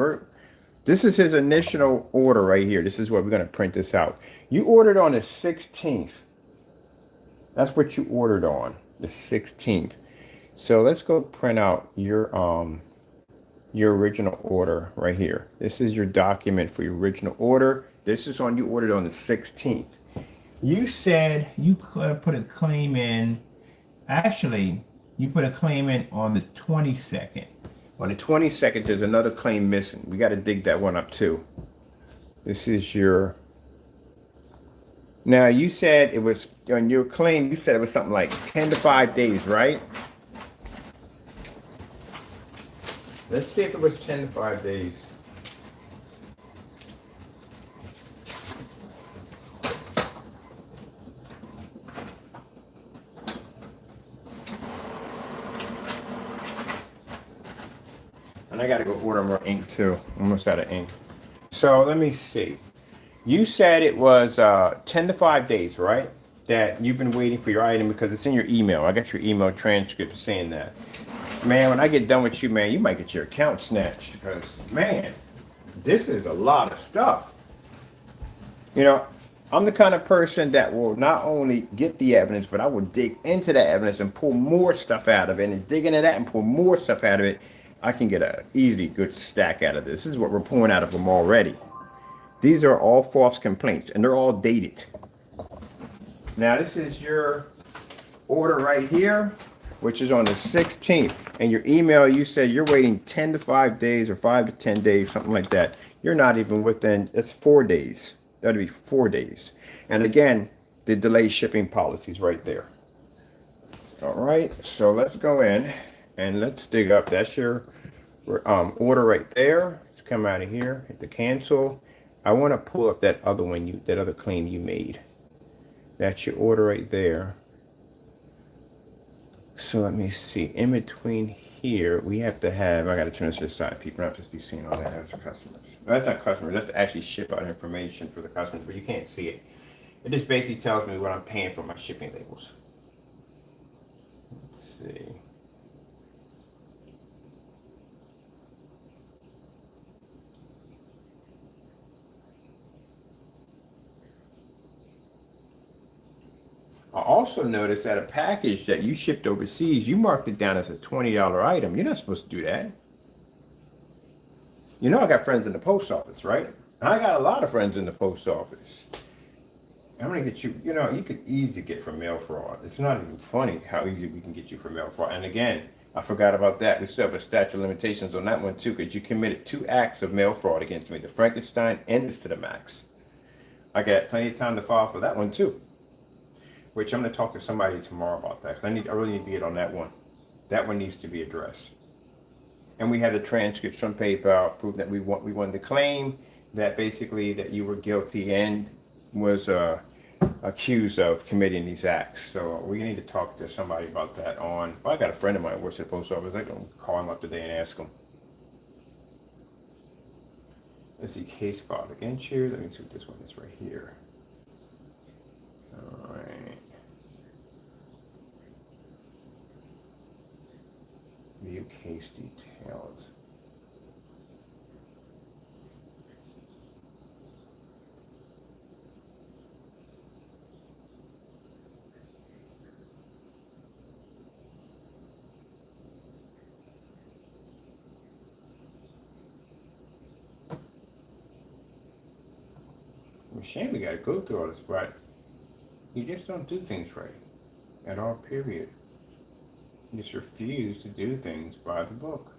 This is his initial order right here. This is what we're going to print this out. You ordered on the 16th. That's what you ordered on the 16th. So let's go print out your original order right here. This is your document for your original order. This is on you ordered on the 16th. You said you put a claim in. Actually, you put a claim in on the 22nd. On the 22nd, there's another claim missing. We got to dig that one up too. This is your. Now you said it was on your claim. You said it was something like 10 to 5 days, right? Let's see if it was 10 to 5 days. And I gotta go order more ink too. Almost out of ink. So let me see. You said it was 10 to 5 days, right? That you've been waiting for your item because it's in your email. I got your email transcript saying that. Man, when I get done with you, man, you might get your account snatched because, man, this is a lot of stuff. You know, I'm the kind of person that will not only get the evidence, but I will dig into that evidence and pull more stuff out of it and dig into that and pull more stuff out of it. I can get an easy, good stack out of this. This is what we're pulling out of them already. These are all false complaints, and they're all dated. Now, this is your order right here, which is on the 16th. And your email, you said you're waiting 10 to 5 days or 5 to 10 days, something like that. You're not even within, it's 4 days. That'd be 4 days. And again, the delay shipping policies right there. All right, so let's go in and let's dig up. That's your order right there. Let's come out of here, hit the cancel. I want to pull up that other one, that other claim you made. That's your order right there. So let me see. In between here, we have to have. I got to turn this to the side. People don't have to be seeing all that as customers. No, that's not customers. That's to actually ship out information for the customers, but you can't see it. It just basically tells me what I'm paying for my shipping labels. Let's see. I also noticed that a package that you shipped overseas, you marked it down as a $20 item. You're not supposed to do that. You know I got friends in the post office, right? I got a lot of friends in the post office. I'm gonna get you, you know, you could easily get for mail fraud. It's not even funny how easy we can get you for mail fraud. And again, I forgot about that. We still have a statute of limitations on that one too, because you committed 2 acts of mail fraud against me, the Frankenstein and this to the max. I got plenty of time to file for that one too. Which I'm going to talk to somebody tomorrow about that. I really need to get on that one. That one needs to be addressed. And we had the transcripts from PayPal prove that we won the claim, that basically that you were guilty and was accused of committing these acts. So we need to talk to somebody about that on. Well, I got a friend of mine who works at the post office. I can call him up today and ask him. Let's see, case filed against you. Let me see what this one is right here. All right. View case details. shame we got to go through all this, but you just don't do things right at all, period. You just refuse to do things by the book.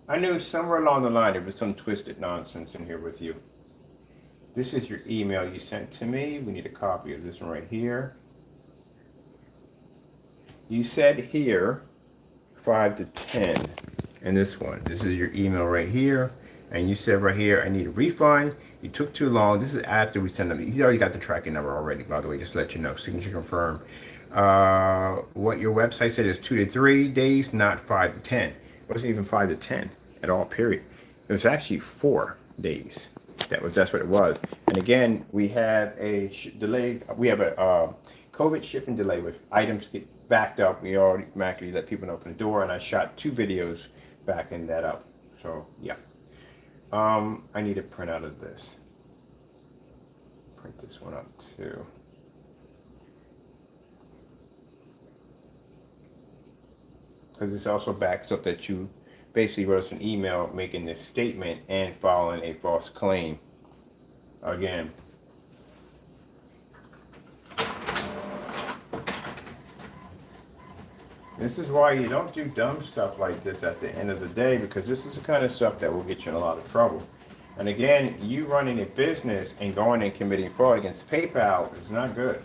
I knew somewhere along the line there was some twisted nonsense in here with you. This is your email you sent to me. We need a copy of this one right here. You said here 5 to 10 in this one. This is your email right here. And you said right here, I need a refund. You took too long. This is after we sent them. He's already got the tracking number already, by the way, just to let you know. Signature confirmed. What your website said is 2 to 3 days, not 5 to 10. It wasn't even 5 to 10 at all, period. It was actually 4 days. That's what it was. And again, we have a delay. We have a COVID shipping delay with items get backed up. We automatically let people know from the door, and I shot 2 videos backing that up. So yeah. I need a printout of this. Print this one up too. Because this also backs up that you basically wrote us an email making this statement and filing a false claim. Again. This is why you don't do dumb stuff like this at the end of the day, because this is the kind of stuff that will get you in a lot of trouble. And again, you running a business and going and committing fraud against PayPal is not good.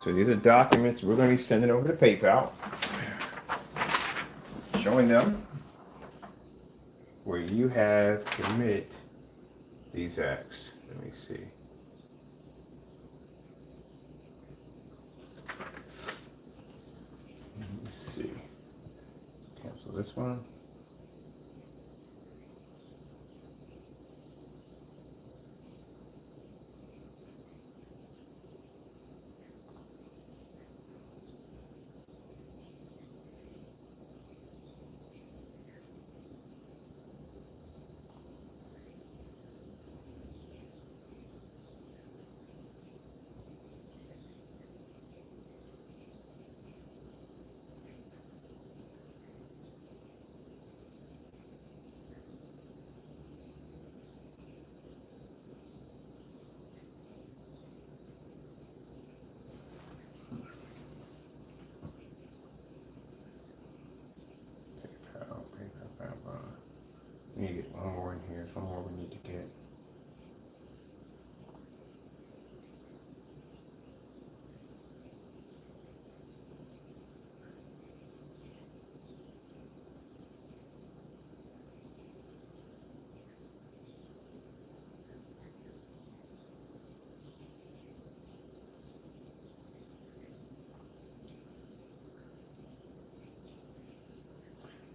So these are documents we're going to be sending over to PayPal, showing them where you have committed these acts. Let me see. Cancel this one. We need to get one more in here. There's one more we need to get.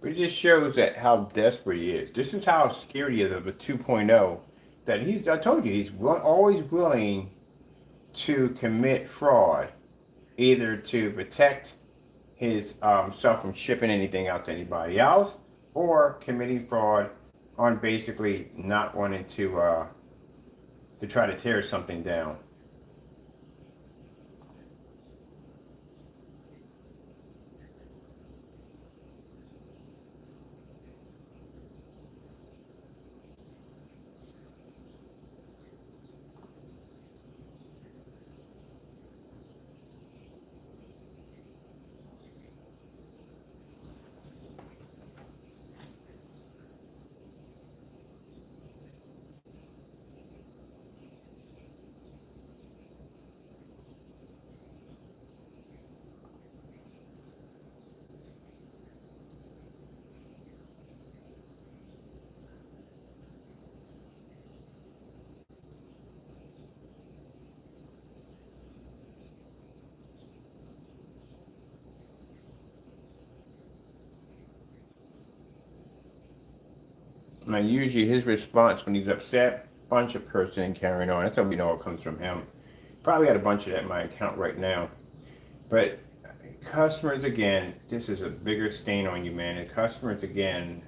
But it just shows that how desperate he is. This is how scared he is of a 2.0. That I told you, he's always willing to commit fraud, either to protect his self from shipping anything out to anybody else, or committing fraud on basically not wanting to try to tear something down. Now, usually his response when he's upset, bunch of cursing and carrying on. That's how we know it comes from him. Probably got a bunch of that in my account right now. But customers, again, this is a bigger stain on you, man. And customers, again,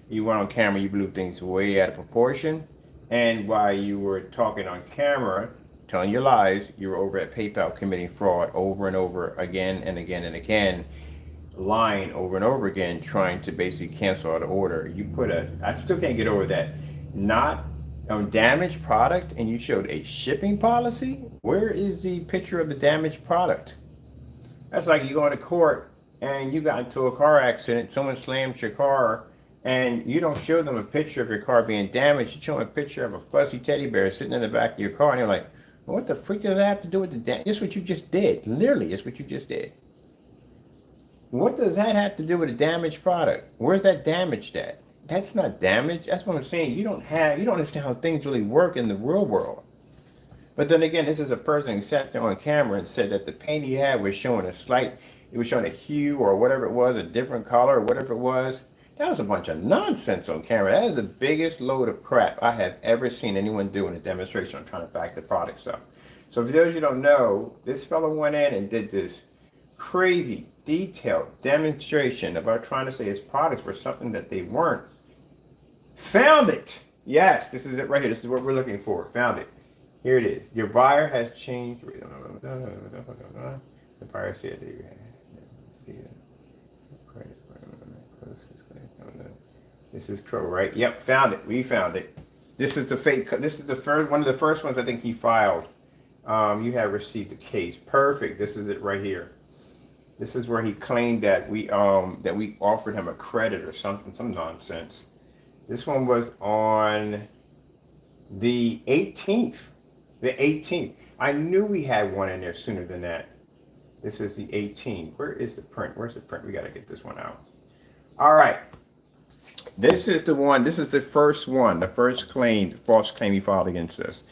you went on camera, you blew things way out of proportion. And while you were talking on camera, telling your lies, you were over at PayPal committing fraud over and over again and again and again. lying over and over again, trying to basically cancel out the order. You put I still can't get over that. Not a damaged product, and you showed a shipping policy? Where is the picture of the damaged product? That's like you go into court and you got into a car accident, someone slammed your car, and you don't show them a picture of your car being damaged. You show them a picture of a fuzzy teddy bear sitting in the back of your car, and you're like, well, what the freak does that have to do with the damage? That's what you just did. Literally, it's what you just did. What does that have to do with a damaged product? Where's that damaged at? That's not damage. That's what I'm saying. You don't understand how things really work in the real world. But then again, this is a person who sat there on camera and said that the paint he had was showing it was showing a hue or whatever it was, a different color or whatever it was. That was a bunch of nonsense on camera. That is the biggest load of crap I have ever seen anyone do in a demonstration on trying to back the products up. So for those of you who don't know, this fellow went in and did this crazy detailed demonstration about trying to say his products were something that they weren't. Found it. Yes, this is it right here. This is what we're looking for. Found it. Here it is. Your buyer has changed. The buyer said this is Crow, right? Yep, found it. We found it. This is the fake. This is the first one of the first ones I think he filed. You have received the case. Perfect. This is it right here. This is where he claimed that we offered him a credit or something, some nonsense. This one was on the 18th. The 18th. I knew we had one in there sooner than that. This is the 18th. Where is the print? Where's the print? We got to get this one out. All right. This is the one. This is the first one. The first false claim he filed against us.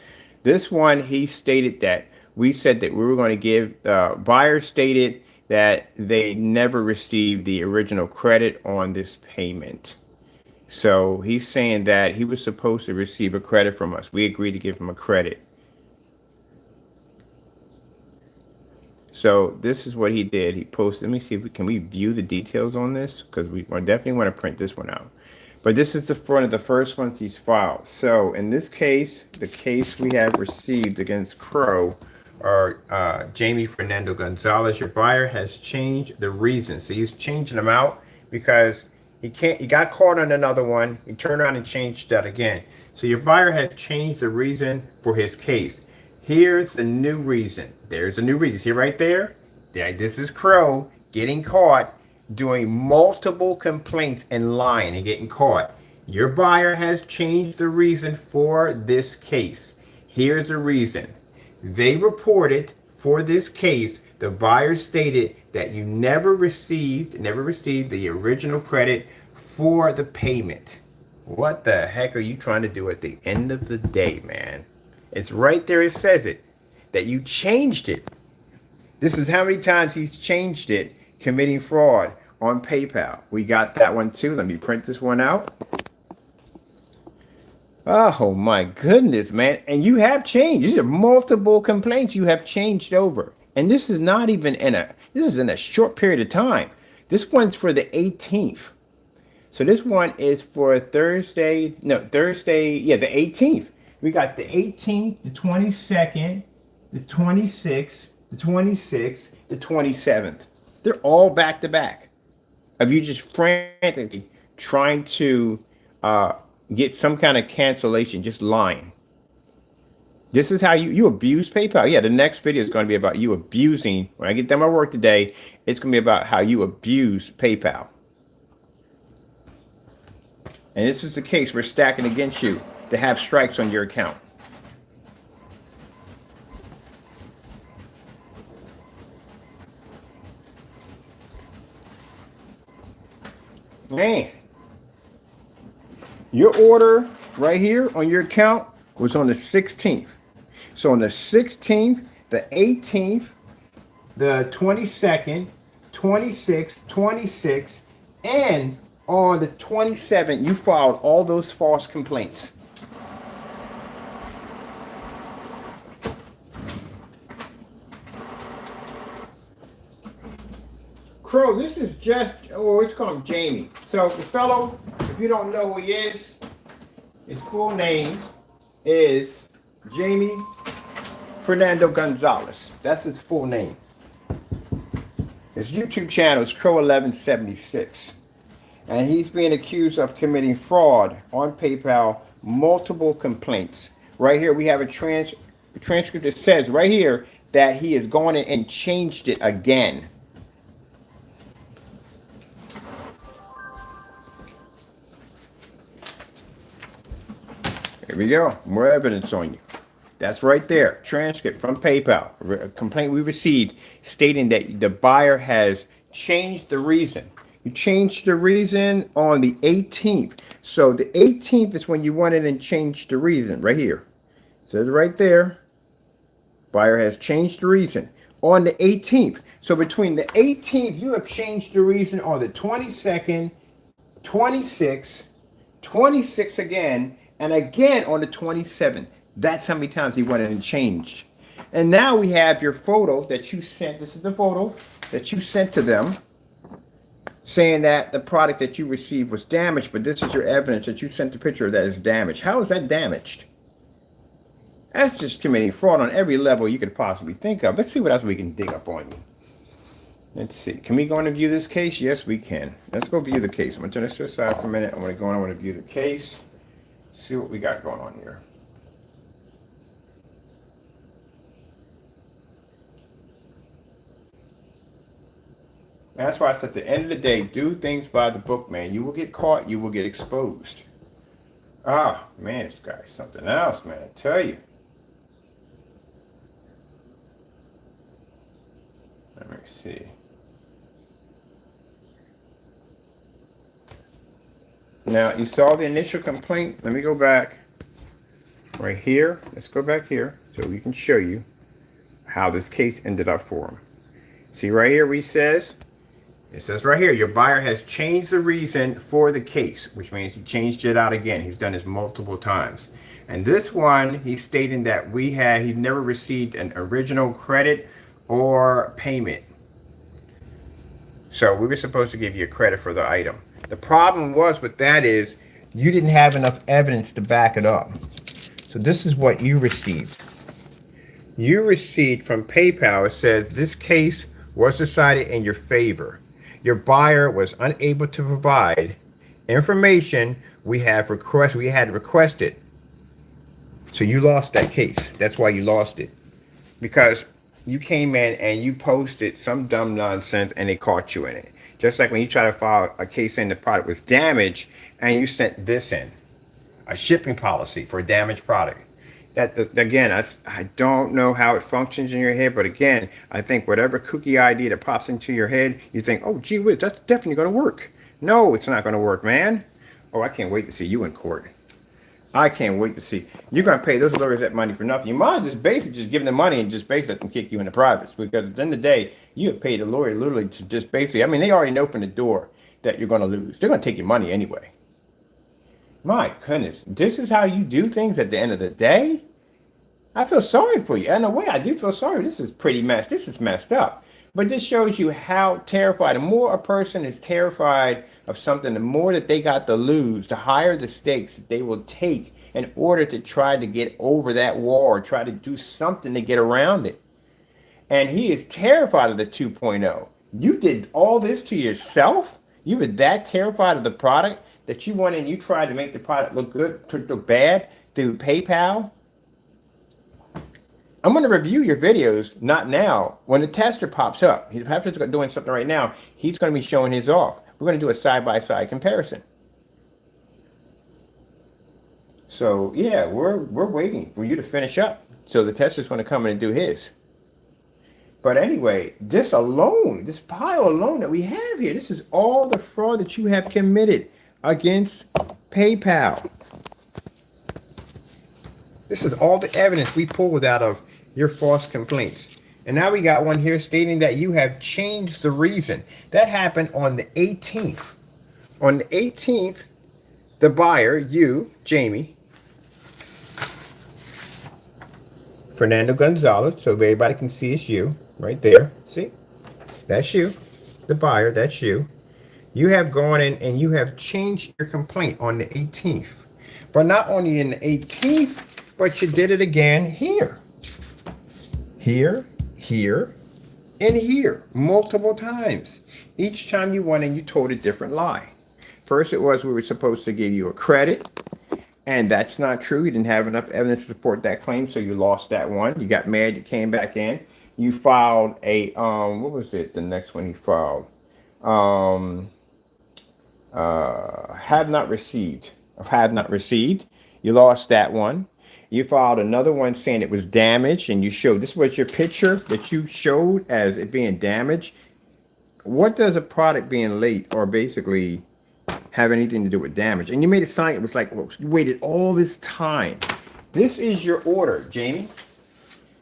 This one, he stated that we said that we were going to give, buyer stated that they never received the original credit on this payment. So he's saying that he was supposed to receive a credit from us. We agreed to give him a credit. So this is what he did. He posted, let me see if can we view the details on this? Because we definitely want to print this one out. But this is one of the first ones he's filed. So in this case, the case we have received against Crow or Jamie Fernando Gonzalez, your buyer has changed the reason. So he's changing them out because he got caught on another one. He turned around and changed that again. So your buyer has changed the reason for his case. Here's the new reason. There's a new reason. See right there? This is Crow getting caught doing multiple complaints and lying and getting caught. Your buyer has changed the reason for this case. Here's the reason. They reported for this case, the buyer stated that you never received the original credit for the payment. What the heck are you trying to do at the end of the day, man? It's right there. It says it, that you changed it. This is how many times he's changed it, committing fraud on PayPal. We got that one too. Let me print this one out. Oh my goodness, man. And you have changed. These are multiple complaints you have changed over. And this is not even this is in a short period of time. This one's for the 18th. So this one is for Thursday, yeah, the 18th. We got the 18th, the 22nd, the 26th, the 26th, the 27th. They're all back to back of you just frantically trying to get some kind of cancellation, just lying. This is how you abuse PayPal. Yeah, the next video is going to be about you abusing. When I get done my work today, it's going to be about how you abuse PayPal. And this is the case we're stacking against you to have strikes on your account. Man, your order right here on your account was on the 16th. So on the 16th, the 18th, the 22nd, 26th, 26th, and on the 27th, you filed all those false complaints. Crow, this is just, let's call him Jamie. So the fellow, if you don't know who he is, his full name is Jamie Fernando Gonzalez. That's his full name. His YouTube channel is Crow1176. And he's being accused of committing fraud on PayPal, multiple complaints. Right here, we have a transcript that says right here that he has gone in and changed it again. Here we go. More evidence on you. That's right there. Transcript from PayPal. A complaint we received stating that the buyer has changed the reason. You changed the reason on the 18th. So the 18th is when you went in and changed the reason. Right here. It says right there. Buyer has changed the reason on the 18th. So between the 18th, you have changed the reason on the 22nd, 26th, 26th again, and again on the 27th. That's how many times he went in and changed. And now we have your photo that you sent. This is the photo that you sent to them, saying that the product that you received was damaged, but this is your evidence that you sent the picture that is damaged. How is that damaged? That's just committing fraud on every level you could possibly think of. Let's see what else we can dig up on you. Let's see. Can we go in and view this case? Yes, we can. Let's go view the case. I'm going to turn this to the side for a minute. I'm going to go in. I want to view the case. See what we got going on here. That's why I said at the end of the day, do things by the book, man. You will get caught. You will get exposed. Ah, man, this guy's something else, man. I tell you. Let me see. Now, you saw the initial complaint. Let me go back right here. Let's go back here so we can show you how this case ended up for him. See right here where it says right here, your buyer has changed the reason for the case, which means he changed it out again. He's done this multiple times. And this one, he's stating that he never received an original credit or payment. So we were supposed to give you a credit for the item. The problem was with that is you didn't have enough evidence to back it up. So this is what you received. You received from PayPal, it says this case was decided in your favor. Your buyer was unable to provide information we had requested. So you lost that case. That's why you lost it. Because you came in and you posted some dumb nonsense and they caught you in it. Just like when you try to file a case in the product was damaged and you sent this in. A shipping policy for a damaged product. That, again, I don't know how it functions in your head, but again, I think whatever kooky idea that pops into your head, you think, oh, gee whiz, that's definitely going to work. No, it's not going to work, man. Oh, I can't wait to see you in court. I can't wait to see. You're going to pay those lawyers that money for nothing. You might just basically just give them the money and just basically let them kick you into privates, because at the end of the day, you have paid a lawyer literally to just basically, I mean, they already know from the door that you're going to lose. They're going to take your money anyway. My goodness, this is how you do things at the end of the day? I feel sorry for you. In a way, I do feel sorry. This is messed up. But this shows you how terrified. The more a person is terrified of something, the more that they got to lose, the higher the stakes that they will take in order to try to get over that wall or try to do something to get around it. And he is terrified of the 2.0. You did all this to yourself? You were that terrified of the product that you went and you tried to make the product look good, to look bad through PayPal? I'm going to review your videos, not now. When the tester pops up, he's perhaps doing something right now, he's going to be showing his off. We're going to do a side-by-side comparison. So, yeah, we're waiting for you to finish up. So the tester's going to come in and do his. But anyway, this alone, this pile alone that we have here, this is all the fraud that you have committed against PayPal. This is all the evidence we pulled out of your false complaints. And now we got one here stating that you have changed the reason. That happened on the 18th. On the 18th, the buyer, you, Jamie, Fernando Gonzalez, so everybody can see it's you, right there. See? That's you. The buyer, that's you. You have gone in and you have changed your complaint on the 18th. But not only in the 18th, but you did it again here. Here, in here multiple times. Each time you went and you told a different lie. First it was we were supposed to give you a credit, and that's not true. You didn't have enough evidence to support that claim, so you lost that one. You got mad, you came back in. You filed a, what was it, the next one he filed? Have not received. Have not received. You lost that one. You filed another one saying it was damaged, and you showed, this was your picture that you showed as it being damaged. What does a product being late or basically have anything to do with damage? And you made it sign, it was like, well, you waited all this time. This is your order, Jamie.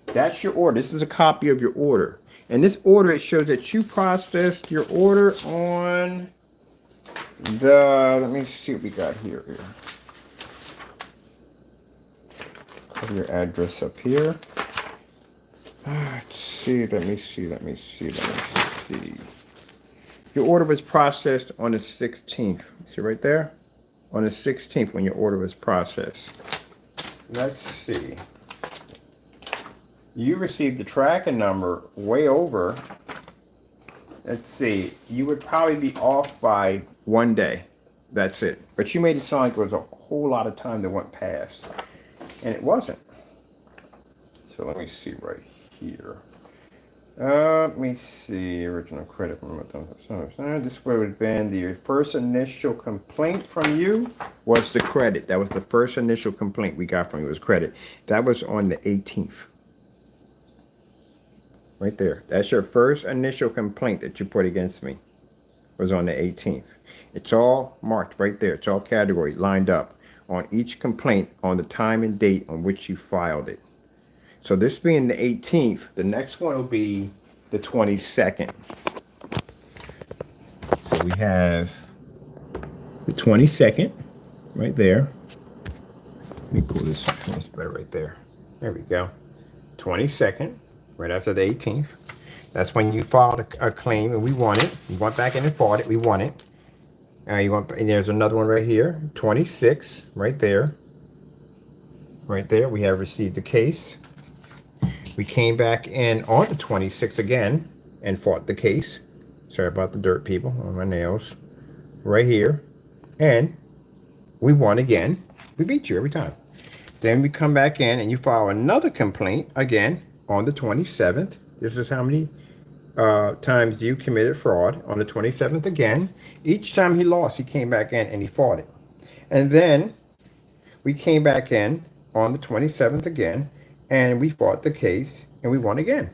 That's your order. This is a copy of your order. And this order, it shows that you processed your order on the, let me see what we got here. Cover your address up here. Let's see, let me see. Your order was processed on the 16th. See right there? On the 16th when your order was processed. Let's see. You received the tracking number way over. Let's see. You would probably be off by 1 day. That's it. But you made it sound like there was a whole lot of time that went past. And it wasn't. So let me see right here. Let me see. Original credit from this would have been the first initial complaint from you was the credit. That was the first initial complaint we got from you was credit. That was on the 18th. Right there. That's your first initial complaint that you put against me. Was on the 18th. It's all marked right there. It's all category lined up on each complaint on the time and date on which you filed it. So this being the 18th, the next one will be the 22nd. So we have the 22nd right there. Let me pull this better right there. There we go. 22nd, right after the 18th. That's when you filed a claim and we won it. You went back in and fought it. We won it. And there's another one right here. 26, right there. Right there, we have received the case. We came back in on the 26th again and fought the case. Sorry about the dirt, people, on my nails. Right here. And we won again. We beat you every time. Then we come back in and you file another complaint again on the 27th. This is how many times you committed fraud on the 27th again. Each time he lost, he came back in and he fought it. And then we came back in on the 27th again and we fought the case and we won again.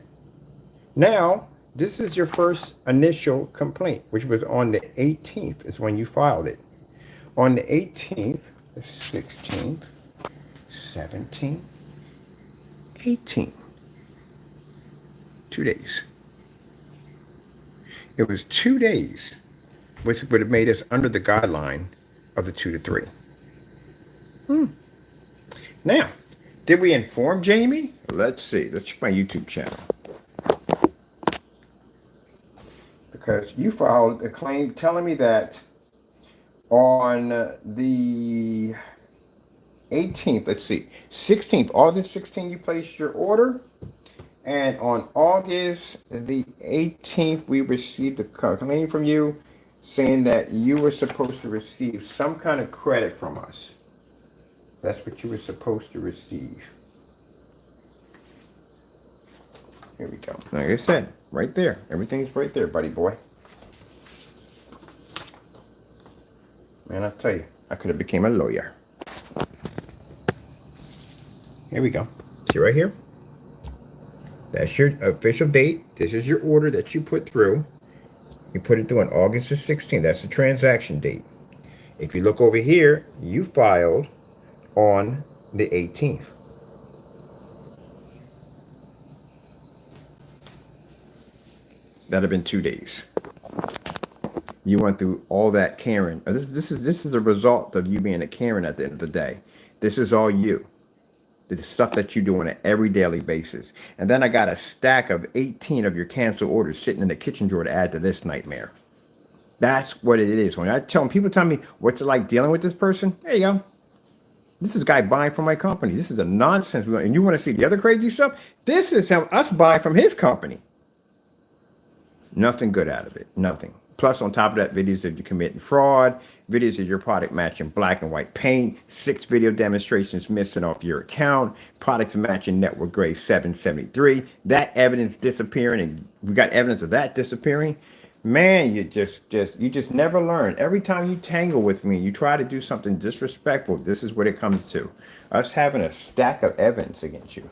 Now, this is your first initial complaint, which was on the 18th is when you filed it. On the 18th, the 16th, 17th, 18th. 2 days. It was 2 days, which would have made us under the guideline of the 2 to 3. Now, did we inform Jamie? Let's see. Let's check my YouTube channel. Because you filed a claim telling me that on the 18th, let's see, 16th, August 16th, you placed your order. And on August the 18th, we received a claim from you saying that you were supposed to receive some kind of credit from us. That's what you were supposed to receive. Here we go. Like I said, right there. Everything's right there, buddy boy. Man, I tell you, I could have became a lawyer. Here we go. See right here? That's your official date. This is your order that you put through. You put it through on August the 16th. That's the transaction date. If you look over here, you filed on the 18th. That'd have been 2 days. You went through all that Karen. This is a result of you being a Karen at the end of the day. This is all you. The stuff that you do on an every daily basis. And then I got a stack of 18 of your cancel orders sitting in the kitchen drawer to add to this nightmare. That's what it is. When I tell them, people tell me what's it like dealing with this person. There you go. This is a guy buying from my company. This is a nonsense. And you want to see the other crazy stuff? This is us buying from his company. Nothing good out of it. Nothing. Plus, on top of that, videos of you committing fraud, videos of your product matching black and white paint, 6 video demonstrations missing off your account, products matching network grade 773, that evidence disappearing, and we got evidence of that disappearing. Man, you just never learn. Every time you tangle with me, you try to do something disrespectful. This is what it comes to. Us having a stack of evidence against you.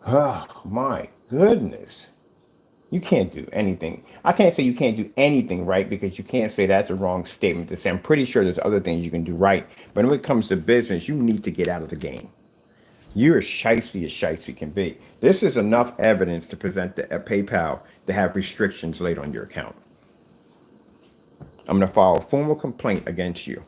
Oh my goodness. You can't do anything. I can't say you can't do anything right, because you can't say that's a wrong statement to say. I'm pretty sure there's other things you can do right. But when it comes to business, you need to get out of the game. You're as shicey can be. This is enough evidence to present to PayPal to have restrictions laid on your account. I'm going to file a formal complaint against you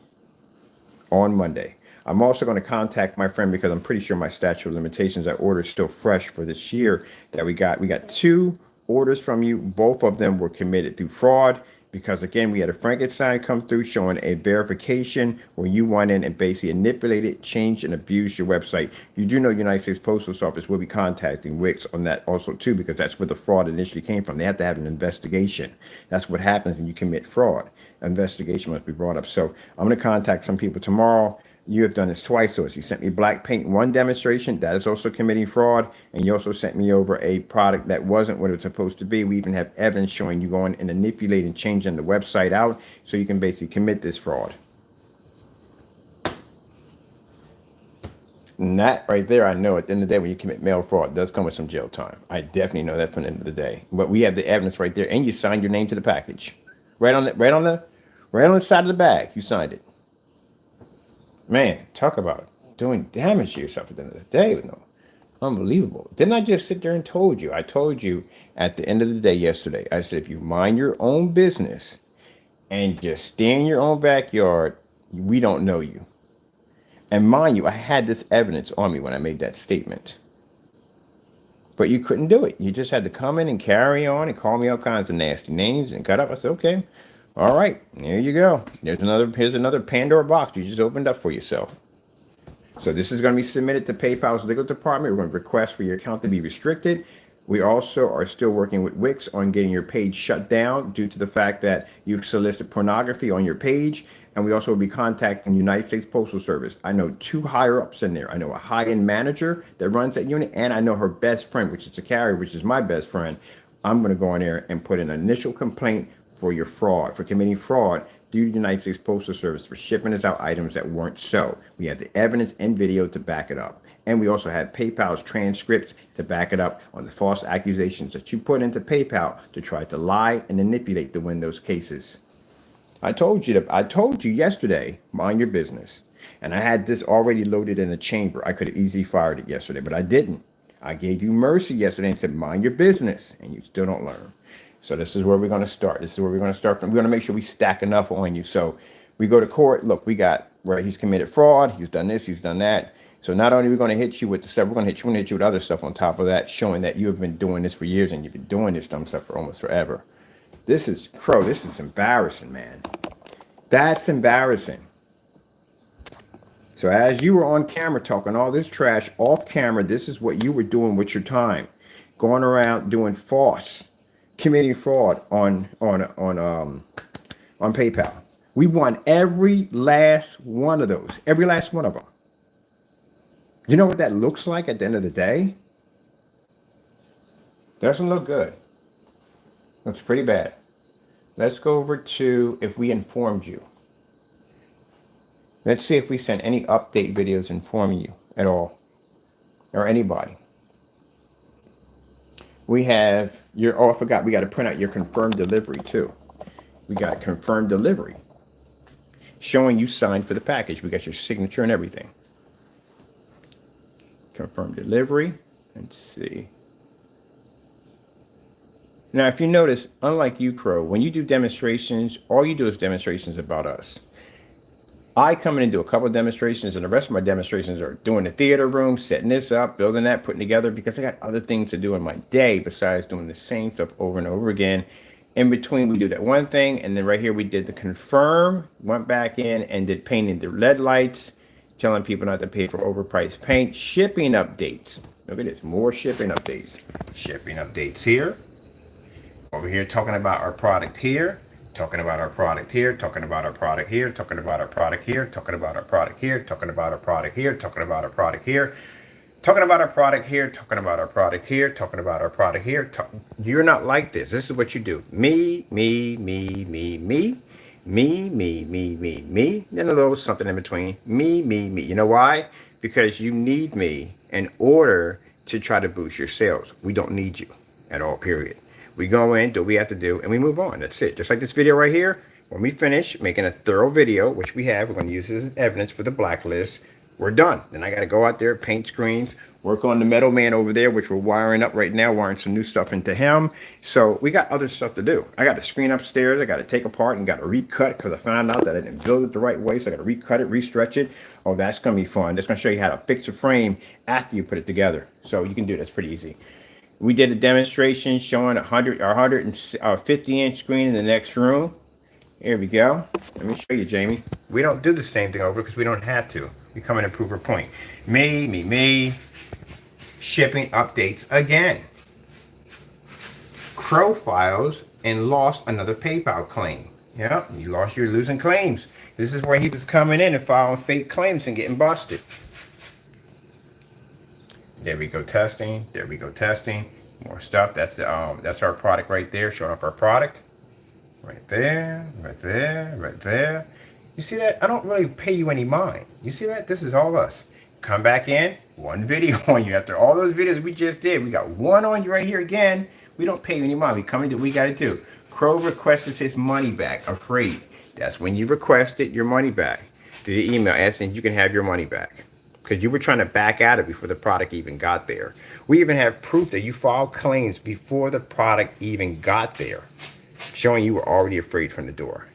on Monday. I'm also going to contact my friend, because I'm pretty sure my statute of limitations, that order is still fresh for this year that we got. We got 2 orders from you. Both of them were committed through fraud, because again, we had a Frankenstein come through showing a verification where you went in and basically manipulated, changed, and abused your website. You do know United States Postal Service will be contacting Wix on that also too, because that's where the fraud initially came from. They have to have an investigation. That's what happens when you commit fraud. Investigation must be brought up. So I'm going to contact some people tomorrow. You have done this twice. So you sent me black paint 1 demonstration. That is also committing fraud. And you also sent me over a product that wasn't what it's supposed to be. We even have evidence showing you going and manipulating, changing the website out so you can basically commit this fraud. And that right there, I know at the end of the day, when you commit mail fraud, it does come with some jail time. I definitely know that from the end of the day. But we have the evidence right there, and you signed your name to the package. Right on the side of the bag, you signed it. Man, talk about doing damage to yourself at the end of the day. No, unbelievable. Didn't I just sit there and told you? I told you at the end of the day yesterday, I said, if you mind your own business and just stay in your own backyard, we don't know you. And mind you, I had this evidence on me when I made that statement. But you couldn't do it. You just had to come in and carry on and call me all kinds of nasty names and cut up. I said, okay. All right, there you go. Here's another Pandora box you just opened up for yourself. So this is going to be submitted to PayPal's legal department. We're going to request for your account to be restricted. We also are still working with Wix on getting your page shut down due to the fact that you solicit pornography on your page. And we also will be contacting United States Postal Service. I know 2 higher ups in there. I know a high-end manager that runs that unit, and I know her best friend, which is a carrier, which is my best friend. I'm going to go in there and put an initial complaint for your fraud, for committing fraud due to the United States Postal Service for shipping us out items that weren't so. We have the evidence and video to back it up. And we also have PayPal's transcripts to back it up on the false accusations that you put into PayPal to try to lie and manipulate to win those cases. I told you yesterday, mind your business. And I had this already loaded in a chamber. I could have easily fired it yesterday, but I didn't. I gave you mercy yesterday and said, mind your business, and you still don't learn. So this is where we're going to start. This is where we're going to start from. We're going to make sure we stack enough on you. So we go to court. Look, we got where he's committed fraud. He's done this. He's done that. So not only are we going to hit you with the stuff, we're going to hit you with other stuff on top of that, showing that you have been doing this for years and you've been doing this dumb stuff for almost forever. This is embarrassing, man. That's embarrassing. So as you were on camera talking all this trash off camera, this is what you were doing with your time. Going around doing committing fraud on PayPal. We won every last one of those. Every last one of them. You know what that looks like at the end of the day? Doesn't look good. Looks pretty bad. Let's go over to if we informed you. Let's see if we sent any update videos informing you at all. Or anybody. We have I forgot, we got to print out your confirmed delivery too. We got confirmed delivery. Showing you signed for the package. We got your signature and everything. Confirmed delivery. Let's see. Now, if you notice, unlike you, Crow, when you do demonstrations, all you do is demonstrations about us. I come in and do a couple of demonstrations, and the rest of my demonstrations are doing the theater room, setting this up, building that, putting together, because I got other things to do in my day besides doing the same stuff over and over again. In between, we do that one thing, and then right here we did the confirm, went back in and did painting the LED lights, telling people not to pay for overpriced paint, shipping updates. Look at this, more shipping updates. Shipping updates here. Over here talking about our product here, talking about our product here, talking about our product here, talking about our product here, talking about our product here, talking about our product here, talking about our product here, talking about our product here, talking about our product here, talking about our product here. You're not like this. This is what you do. Me, me, me, me, me. Me, me, me, me, me. None of those, something in between. Me, me, me. You know why? Because you need me in order to try to boost your sales. We don't need you at all, period. We go in, do what we have to do, and we move on. That's it. Just like this video right here. When we finish making a thorough video, which we have, we're going to use this as evidence for the blacklist. We're done. Then I got to go out there, paint screens, work on the metal man over there, which we're wiring up right now, wiring some new stuff into him. So we got other stuff to do. I got the screen upstairs. I got to take apart and got to recut because I found out that I didn't build it the right way. So I got to recut it, restretch it. Oh, that's going to be fun. That's going to show you how to fix a frame after you put it together. So you can do this pretty easy. We did a demonstration showing a 150-inch screen in the next room. Here we go. Let me show you, Jamie. We don't do the same thing over because we don't have to. We come in and prove our point. Me. Shipping updates again. Crow files and lost another PayPal claim. Yeah, you're losing claims. This is where he was coming in and filing fake claims and getting busted. There we go, testing. There we go, testing. More stuff. That's our product right there, showing off our product. Right there, right there, right there. You see that? I don't really pay you any mind. You see that? This is all us. Come back in, one video on you. After all those videos we just did, we got one on you right here again. We don't pay you any mind. We come and do what we got to do. Crow requested his money back. Afraid. That's when you requested your money back. To the email asking you can have your money back. Because you were trying to back out of it before the product even got there. We even have proof that you filed claims before the product even got there, showing you were already afraid from the door.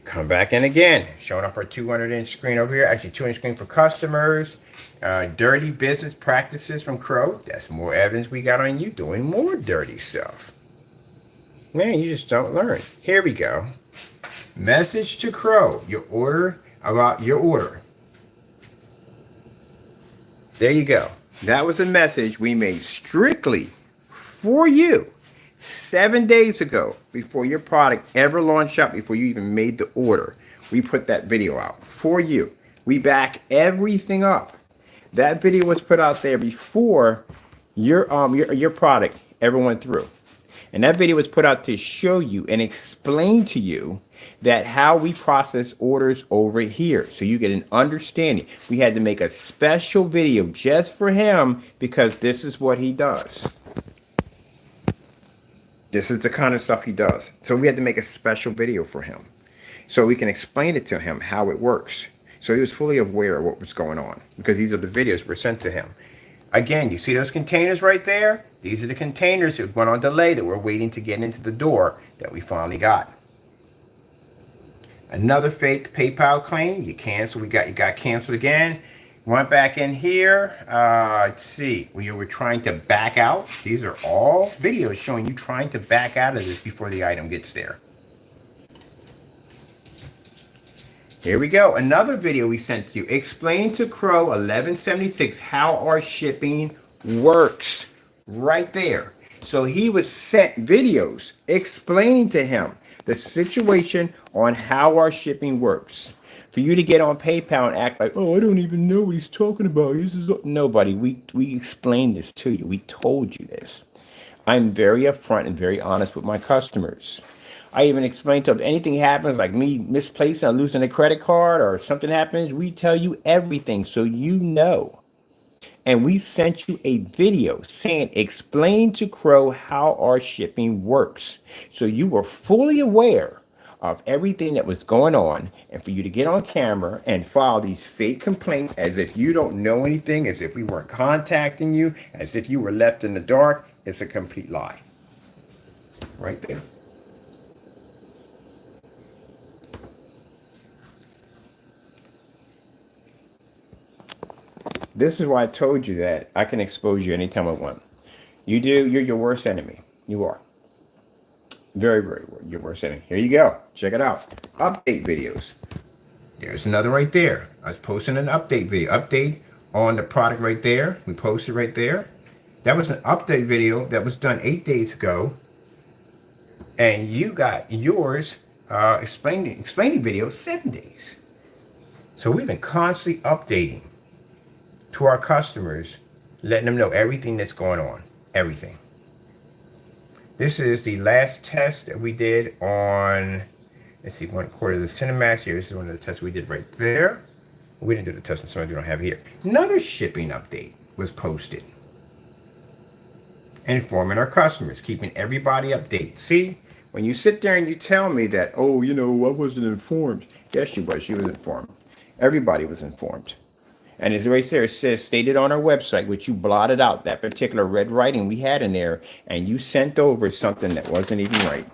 Come back in again, showing off our 200-inch screen over here. Actually, 2-inch screen for customers. Dirty business practices from Crow. That's more evidence we got on you doing more dirty stuff. Man, you just don't learn. Here we go. Message to Crow. Your order about your order. There you go. That was a message we made strictly for you 7 days ago before your product ever launched up, before you even made the order. We put that video out for you. We back everything up. That video was put out there before your product ever went through. And that video was put out to show you and explain to you that how we process orders over here, so you get an understanding. We had to make a special video just for him because this is what he does. This is the kind of stuff he does. So we had to make a special video for him so we can explain it to him how it works. So he was fully aware of what was going on because these are the videos were sent to him. Again, you see those containers right there? These are the containers that went on delay that we're waiting to get into the door that we finally got. Another fake PayPal claim. You canceled. You got canceled again. Went back in here. Let's see. We were trying to back out. These are all videos showing you trying to back out of this before the item gets there. Here we go. Another video we sent to you. Explain to Crow1176 how our shipping works. Right there. So he was sent videos explaining to him the situation on how our shipping works. For you to get on PayPal and act like, oh, I don't even know what he's talking about. This is nobody. We explained this to you. We told you this. I'm very upfront and very honest with my customers. I even explain to them, anything happens, like me misplacing or losing a credit card or something happens, we tell you everything so you know. And we sent you a video saying, explain to Crow how our shipping works. So you were fully aware of everything that was going on, and for you to get on camera and file these fake complaints as if you don't know anything, as if we weren't contacting you, as if you were left in the dark, it's a complete lie. Right there. This is why I told you that I can expose you anytime I want. You're your worst enemy. You are. Very, very your worst enemy. Here you go. Check it out. Update videos. There's another right there. I was posting an update video. Update on the product right there. We posted right there. That was an update video that was done 8 days ago. And you got yours explaining video 7 days. So we've been constantly updating to our customers, letting them know everything that's going on, everything. This is the last test that we did on, let's see, 1/4 of the Cinemax here. This is one of the tests we did right there. We didn't do the test on some we don't have here. Another shipping update was posted. Informing our customers, keeping everybody updated. See, when you sit there and you tell me that, oh, you know, I wasn't informed. Yes, she was. She was informed. Everybody was informed. And it's right there, it says, stated on our website, which you blotted out, that particular red writing we had in there, and you sent over something that wasn't even right.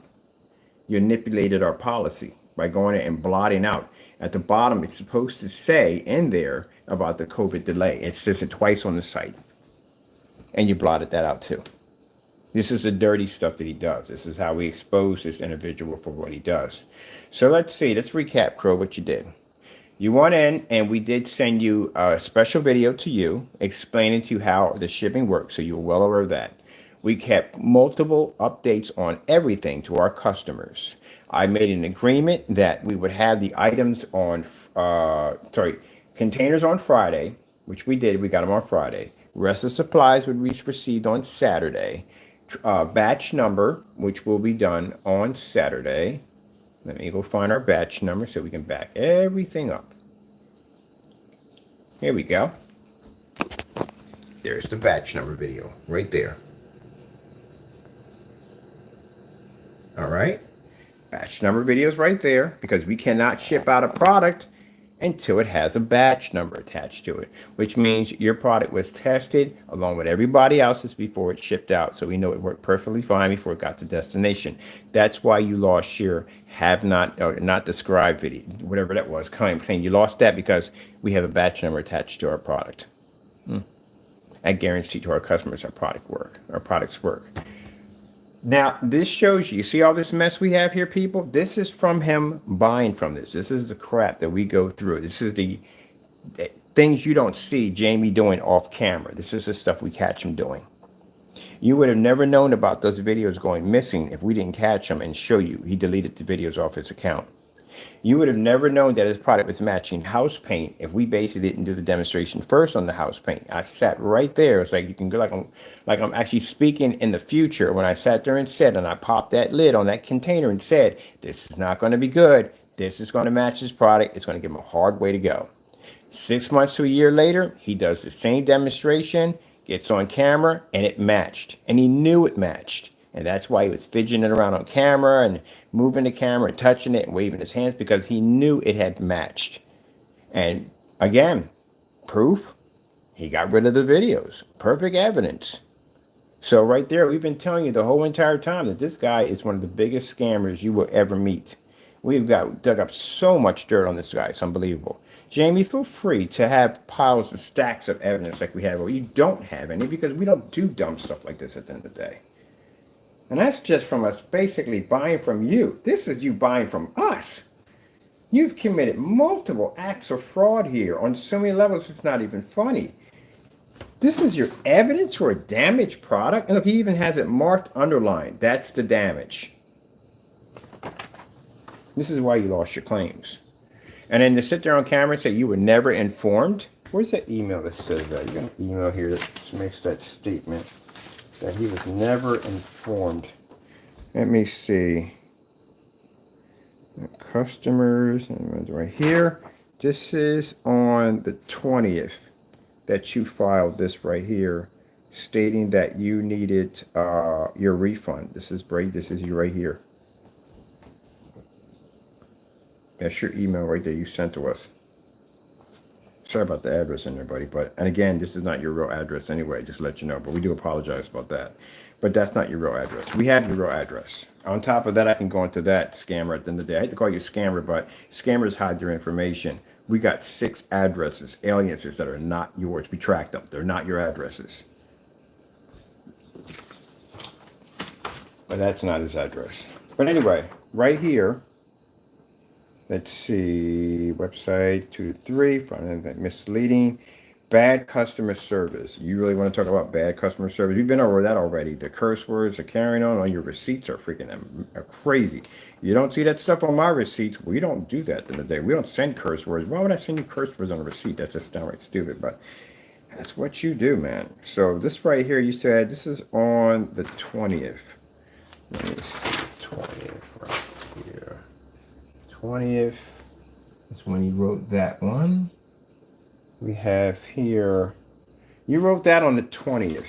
You manipulated our policy by going in and blotting out. At the bottom, it's supposed to say in there about the COVID delay. It says it twice on the site. And you blotted that out too. This is the dirty stuff that he does. This is how we expose this individual for what he does. So let's see, let's recap, Crow, what you did. You went in and we did send you a special video to you explaining to you how the shipping works. So you're well aware of that. We kept multiple updates on everything to our customers. I made an agreement that we would have the items on, containers on Friday, which we did. We got them on Friday. Rest of supplies would be received on Saturday. Batch number, which will be done on Saturday. Let me go find our batch number so we can back everything up. Here we go. There's the batch number video right there. All right. Batch number video is right there because we cannot ship out a product until it has a batch number attached to it, which means your product was tested along with everybody else's before it shipped out. So we know it worked perfectly fine before it got to destination. That's why you lost your have not or not described video, whatever that was, claim. You lost that because we have a batch number attached to our product. I guarantee to our customers our products work. Now, this shows you, see all this mess we have here, people? This is from him buying from this. This is the crap that we go through. This is the things you don't see Jamie doing off camera. This is the stuff we catch him doing. You would have never known about those videos going missing if we didn't catch him and show you. He deleted the videos off his account. You would have never known that his product was matching house paint if we basically didn't do the demonstration first on the house paint. I sat right there. It's like you can go like I'm actually speaking in the future when I sat there and said, and I popped that lid on that container and said, this is not going to be good. This is going to match his product. It's going to give him a hard way to go. 6 months to a year later, he does the same demonstration, gets on camera, and it matched. And he knew it matched. And that's why he was fidgeting around on camera and moving the camera and touching it and waving his hands because he knew it had matched. And again, proof, he got rid of the videos. Perfect evidence. So right there, we've been telling you the whole entire time that this guy is one of the biggest scammers you will ever meet. We've dug up so much dirt on this guy. It's unbelievable. Jamie, feel free to have piles and stacks of evidence like we have. Well, you don't have any because we don't do dumb stuff like this at the end of the day. And that's just from us basically buying from you. This is you buying from us. You've committed multiple acts of fraud here on so many levels it's not even funny. This is your evidence for a damaged product. And look, he even has it marked underlined. That's the damage. This is why you lost your claims. And then to sit there on camera and say you were never informed. Where's that email that says that? You got an email here that makes that statement that he was never informed. Let me see. Customers, and right here. This is on the 20th that you filed this right here, stating that you needed your refund. This is you right here. That's your email right there you sent to us. Sorry about the address in there, buddy. And again, this is not your real address anyway, just to let you know. But we do apologize about that. But that's not your real address. We have your real address. On top of that, I can go into that scammer at the end of the day. I hate to call you a scammer, but scammers hide their information. We got 6 addresses, aliases that are not yours. We tracked them. They're not your addresses. But that's not his address. But anyway, right here, let's see, website 2 to 3, front end misleading. Bad customer service. You really want to talk about bad customer service? We've been over that already. The curse words are carrying on your receipts are freaking are crazy. You don't see that stuff on my receipts. We don't do that in the day. We don't send curse words. Why would I send you curse words on a receipt? That's just downright stupid, but that's what you do, man. So this right here, you said this is on the 20th. Let me see, 20th right here. 20th. That's when he wrote that one. We have here, you wrote that on the 20th.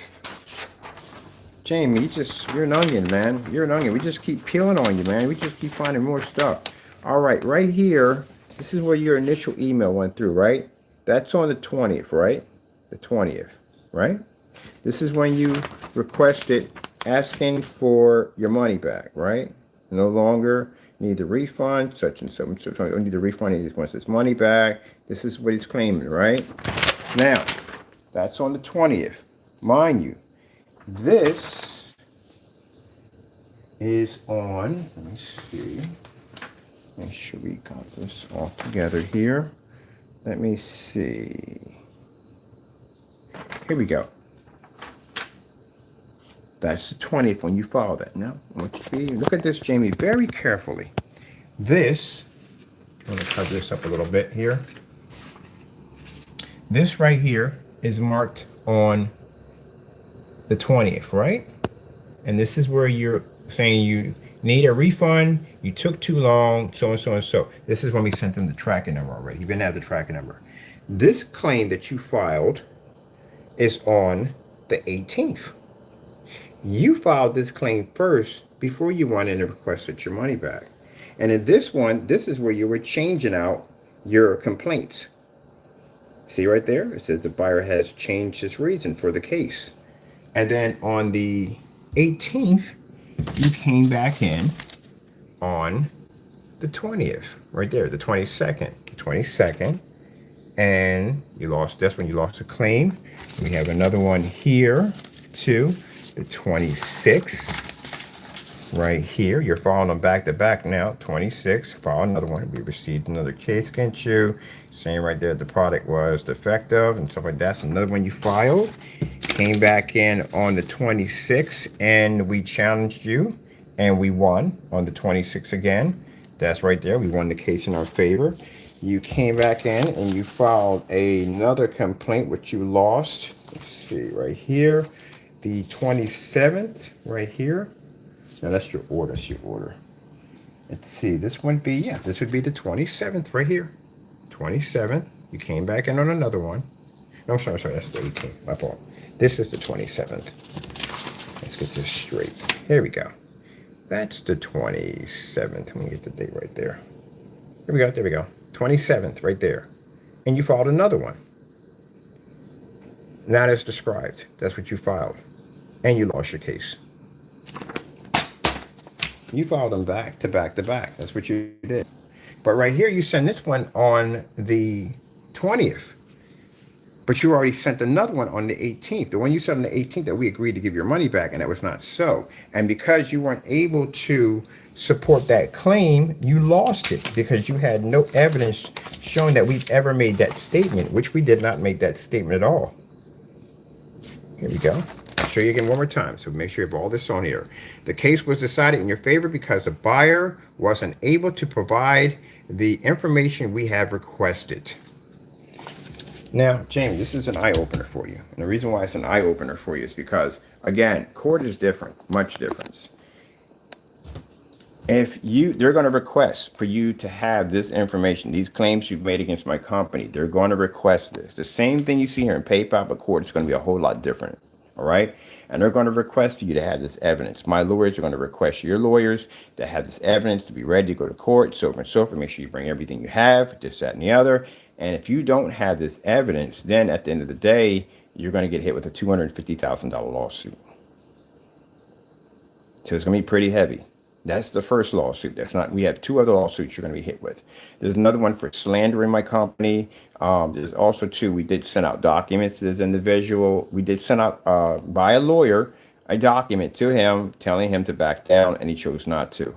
Jamie, you're an onion, man. You're an onion. We just keep peeling on you, man. We just keep finding more stuff. All right, right here, this is where your initial email went through, right? That's on the 20th, right? The 20th, right? This is when you requested asking for your money back, right? No longer need the refund, such and so. I need the refund. He just wants his money back. This is what he's claiming, right? Now, that's on the 20th. Mind you, this is on, let me see. Make sure we got this all together here. Let me see. Here we go. That's the 20th when you follow that. Now, I want you to be, look at this, Jamie, very carefully. This, I'm going to cover this up a little bit here. This right here is marked on the 20th, right? And this is where you're saying you need a refund, you took too long, so and so and so. This is when we sent them the tracking number already. You didn't have the tracking number. This claim that you filed is on the 18th. You filed this claim first before you went in and requested your money back. And in this one, this is where you were changing out your complaints. See right there? It says the buyer has changed his reason for the case. And then on the 18th, you came back in on the 20th, right there, the 22nd. The 22nd. And you lost, that's when you lost a claim. We have another one here, too. The 26th, right here. You're following them back to back now. 26, file another one. We received another case against you. Saying right there the product was defective and stuff like that. So another one you filed. Came back in on the 26th and we challenged you and we won on the 26th again. That's right there. We won the case in our favor. You came back in and you filed another complaint which you lost. Let's see right here. The 27th right here. Now that's your order. That's your order. Let's see. This would be, yeah, this would be the 27th right here. 27th. You came back in on another one. No, I'm sorry. That's the 18th. My fault. This is the 27th. Let's get this straight. Here we go. That's the 27th. Let me get the date right there. Here we go. There we go. 27th right there. And you filed another one. Not as described. That's what you filed. And you lost your case. You filed them back to back to back. That's what you did. But right here, you send this one on the 20th. But you already sent another one on the 18th. The one you sent on the 18th that we agreed to give your money back, and that was not so. And because you weren't able to support that claim, you lost it because you had no evidence showing that we've ever made that statement, which we did not make that statement at all. Here we go. I'll show you again one more time, so make sure you have all this on here. The case was decided in your favor because the buyer wasn't able to provide the information we have requested. Now, Jamie, this is an eye-opener for you. And the reason why it's an eye-opener for you is because, again, court is different, much different. If they're going to request for you to have this information, these claims you've made against my company, they're going to request this. The same thing you see here in PayPal, but court is going to be a whole lot different. All right. And they're going to request for you to have this evidence. My lawyers are going to request your lawyers to have this evidence to be ready to go to court, so on and so forth. Make sure you bring everything you have, this, that, and the other. And if you don't have this evidence, then at the end of the day, you're going to get hit with a $250,000 lawsuit. So it's going to be pretty heavy. That's the first lawsuit. That's not, we have two other lawsuits you're going to be hit with. There's another one for slandering my company. There's also two, we did send out documents to this individual. We did send out, by a lawyer, a document to him, telling him to back down, and he chose not to.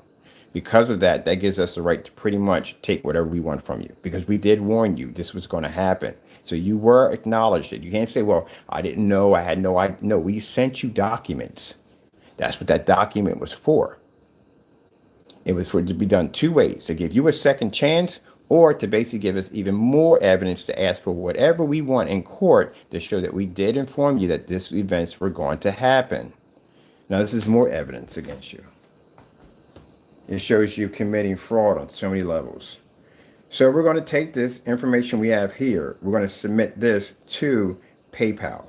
Because of that, that gives us the right to pretty much take whatever we want from you, because we did warn you this was going to happen. So you were acknowledged it. You can't say, well, I didn't know, I had no idea. No, we sent you documents. That's what that document was for. It was for it to be done two ways, to give you a second chance, or to basically give us even more evidence to ask for whatever we want in court to show that we did inform you that these events were going to happen. Now, this is more evidence against you. It shows you committing fraud on so many levels. So we're going to take this information we have here. We're going to submit this to PayPal.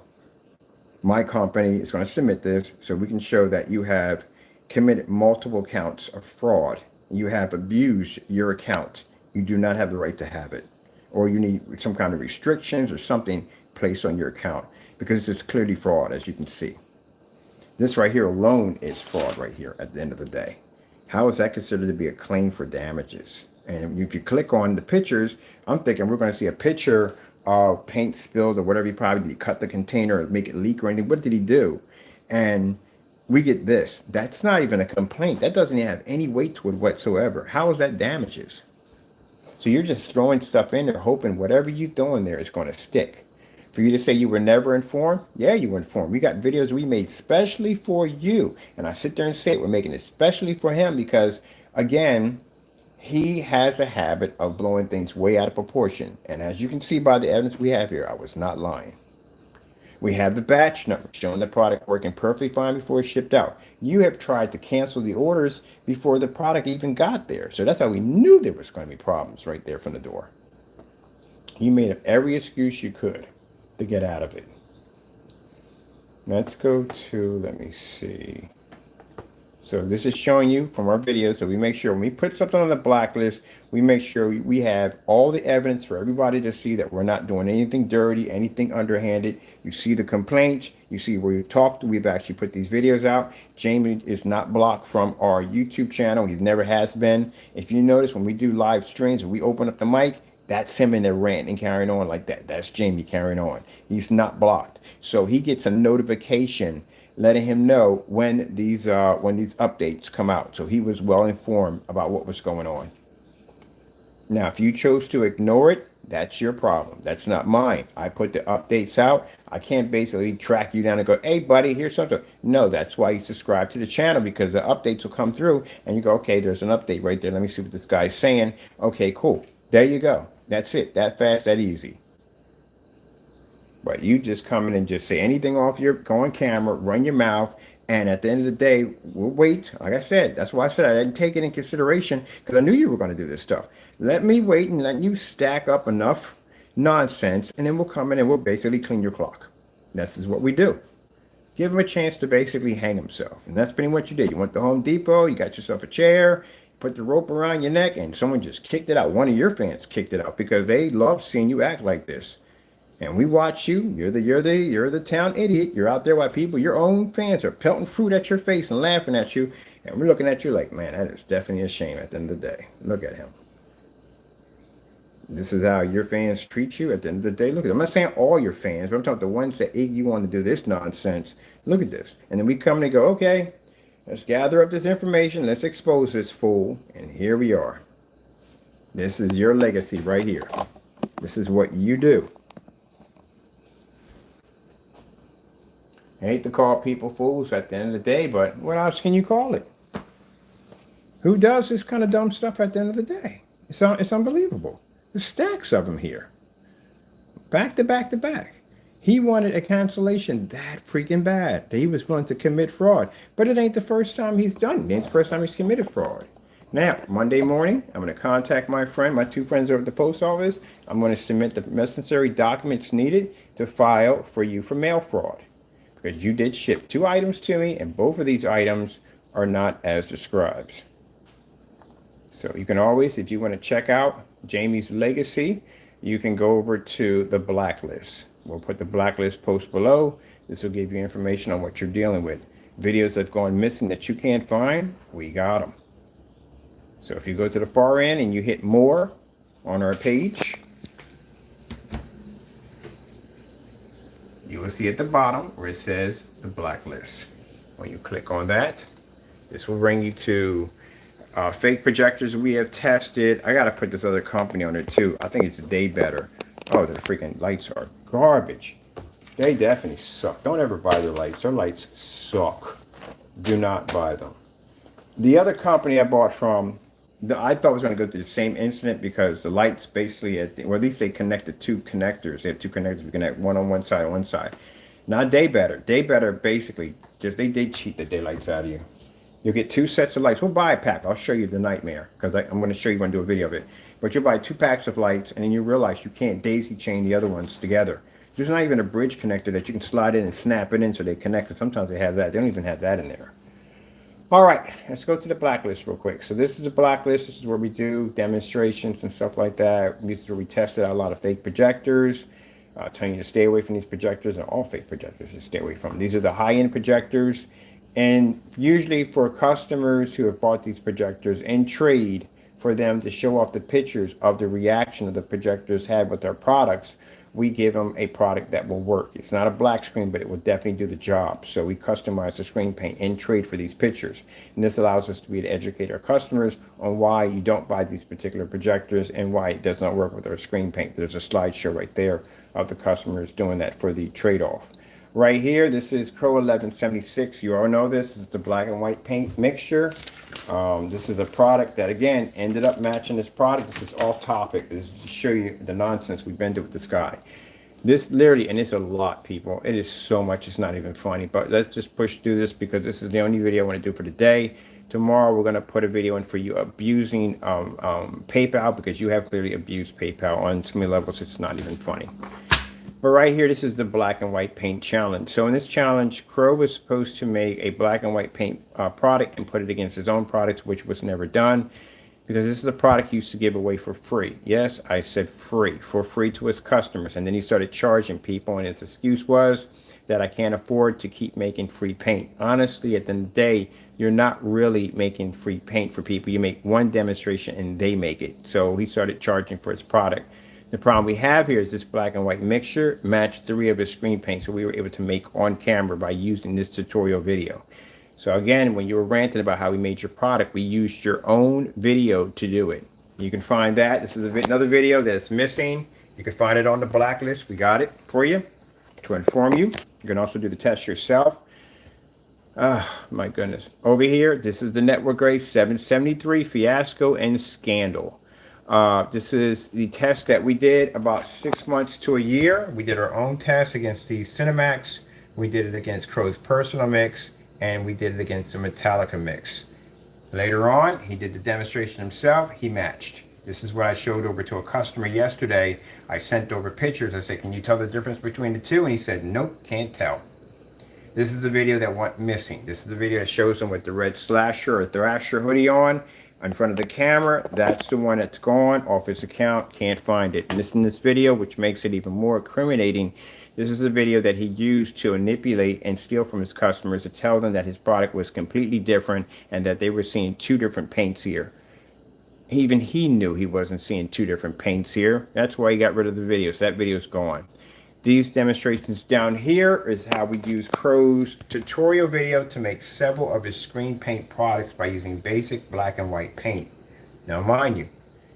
My company is going to submit this so we can show that you have committed multiple counts of fraud. You have abused your account. You do not have the right to have it. Or you need some kind of restrictions or something placed on your account, because it's clearly fraud, as you can see. This right here alone is fraud right here at the end of the day. How is that considered to be a claim for damages? And if you click on the pictures, I'm thinking we're going to see a picture of paint spilled or whatever. He probably did, cut the container or make it leak or anything. What did he do? And we get this. That's not even a complaint. That doesn't even have any weight to it whatsoever. How is that damages? So you're just throwing stuff in there, hoping whatever you throw in there is going to stick. For you to say you were never informed, yeah, you were informed. We got videos we made specially for you. And I sit there and say it, we're making it specially for him because, again, he has a habit of blowing things way out of proportion. And as you can see by the evidence we have here, I was not lying. We have the batch number showing the product working perfectly fine before it's shipped out. You have tried to cancel the orders before the product even got there. So that's how we knew there was going to be problems right there from the door. You made up every excuse you could to get out of it. Let's go to, let me see. So this is showing you from our video. So we make sure when we put something on the blacklist, we make sure we have all the evidence for everybody to see that we're not doing anything dirty, anything underhanded. You see the complaints, you see where we've talked, we've actually put these videos out. Jamie is not blocked from our YouTube channel. He never has been. If you notice, when we do live streams and we open up the mic, that's him in there ranting and carrying on like that. That's Jamie carrying on. He's not blocked. So he gets a notification letting him know when these updates come out. So he was well informed about what was going on. Now, if you chose to ignore it, that's your problem. That's not mine. I put the updates out. I can't basically track you down and go, hey, buddy, here's something. No, that's why you subscribe to the channel, because the updates will come through and you go, okay, there's an update right there. Let me see what this guy's saying. Okay, cool. There you go. That's it. That fast, that easy. But you just come in and just say anything off your, go on camera, run your mouth, and at the end of the day, we'll wait. Like I said, that's why I said I didn't take it in consideration, because I knew you were going to do this stuff. Let me wait and let you stack up enough nonsense, and then we'll come in and we'll basically clean your clock. This is what we do. Give him a chance to basically hang himself. And that's pretty much what you did. You went to Home Depot, you got yourself a chair, put the rope around your neck, and someone just kicked it out. One of your fans kicked it out because they love seeing you act like this. And we watch you. You're the town idiot. You're out there while people, your own fans, are pelting fruit at your face and laughing at you. And we're looking at you like, man, that is definitely a shame at the end of the day. Look at him. This is how your fans treat you at the end of the day. Look at them. I'm not saying all your fans, but I'm talking about the ones that egg you on to do this nonsense. Look at this. And then we come and go, okay, let's gather up this information. Let's expose this fool. And here we are. This is your legacy right here. This is what you do. I hate to call people fools at the end of the day, but what else can you call it? Who does this kind of dumb stuff at the end of the day? It's unbelievable. There's stacks of them here. Back to back to back. He wanted a cancellation that freaking bad, that he was willing to commit fraud. But it ain't the first time he's done it. It ain't the first time he's committed fraud. Now, Monday morning, I'm going to contact my two friends over at the post office. I'm going to submit the necessary documents needed to file for you for mail fraud. Because you did ship 2 items to me, and both of these items are not as described. So you can always, if you want to check out Jamie's legacy, you can go over to the blacklist. We'll put the blacklist post below. This will give you information on what you're dealing with. Videos that have gone missing that you can't find, we got them. So if you go to the far end and you hit more on our page, you will see at the bottom where it says the blacklist. When you click on that, this will bring you to Fake projectors we have tested. I gotta put this other company on it too. I think it's Day Better. Oh, the freaking lights are garbage. They definitely suck. Don't ever buy their lights. Their lights suck. Do not buy them. The other company I bought from, I thought was going to go through the same incident because the lights basically, or at least they connected two connectors. They have two connectors. We connect one on one side, one side. Not Day Better. Day Better basically just they cheat the daylights out of you. You'll get two sets of lights. We'll buy a pack. I'll show you the nightmare because I'm going to show you when I do a video of it. But you'll buy 2 packs of lights and then you realize you can't daisy chain the other ones together. There's not even a bridge connector that you can slide in and snap it in so they connect. Because sometimes they have that. They don't even have that in there. All right, let's go to the blacklist real quick. So this is a blacklist. This is where we do demonstrations and stuff like that. This is where we tested out a lot of fake projectors. Telling you to stay away from these projectors, and all fake projectors to stay away from. These are the high-end projectors. And usually for customers who have bought these projectors in trade, for them to show off the pictures of the reaction of the projectors had with their products, we give them a product that will work. It's not a black screen, but it will definitely do the job. So we customize the screen paint in trade for these pictures. And this allows us to be able to educate our customers on why you don't buy these particular projectors and why it does not work with our screen paint. There's a slideshow right there of the customers doing that for the trade-off. Right here, this is Crows1176. You all know this is the black and white paint mixture. This is a product that, again, ended up matching this product. This is off topic. This is to show you the nonsense we've been through with this guy. This literally, and it's a lot, people. It is so much, it's not even funny. But let's just push through this because this is the only video I want to do for today. Tomorrow, we're going to put a video in for you abusing PayPal because you have clearly abused PayPal on so many levels. It's not even funny. But right here, this is the black and white paint challenge. So in this challenge, Crow was supposed to make a black and white paint product and put it against his own products, which was never done because this is a product he used to give away for free. Yes, I said free, for free to his customers. And then he started charging people, and his excuse was that I can't afford to keep making free paint. Honestly, at the end of the day, you're not really making free paint for people. You make one demonstration and they make it. So he started charging for his product. The problem we have here is this black and white mixture matched 3 of his screen paints, so we were able to make on camera by using this tutorial video. So again, when you were ranting about how we made your product, we used your own video to do it. You can find that. This is another video that's missing. You can find it on the blacklist. We got it for you to inform you. You can also do the test yourself. Oh, my goodness. Over here, this is the Network Grade 773 Fiasco and Scandal. This is the test that we did about 6 months to a year. We did our own test against the Cinemax. We did it against Crow's personal mix, and we did it against the Metallica mix. Later on, he did the demonstration himself. He matched. This is what I showed over to a customer yesterday. I sent over pictures. I said, can you tell the difference between the two? And he said, nope, can't tell. This is the video that went missing. This is the video that shows him with the red slasher or thrasher hoodie on in front of the camera. That's the one that's gone off his account. Can't find it. And this in this video, which makes it even more incriminating, this is the video that he used to manipulate and steal from his customers to tell them that his product was completely different and that they were seeing 2 different paints here. Even he knew he wasn't seeing 2 different paints here. That's why he got rid of the video. So that video's gone. These demonstrations down here is how we use Crow's tutorial video to make several of his screen paint products by using basic black and white paint. Now, mind you,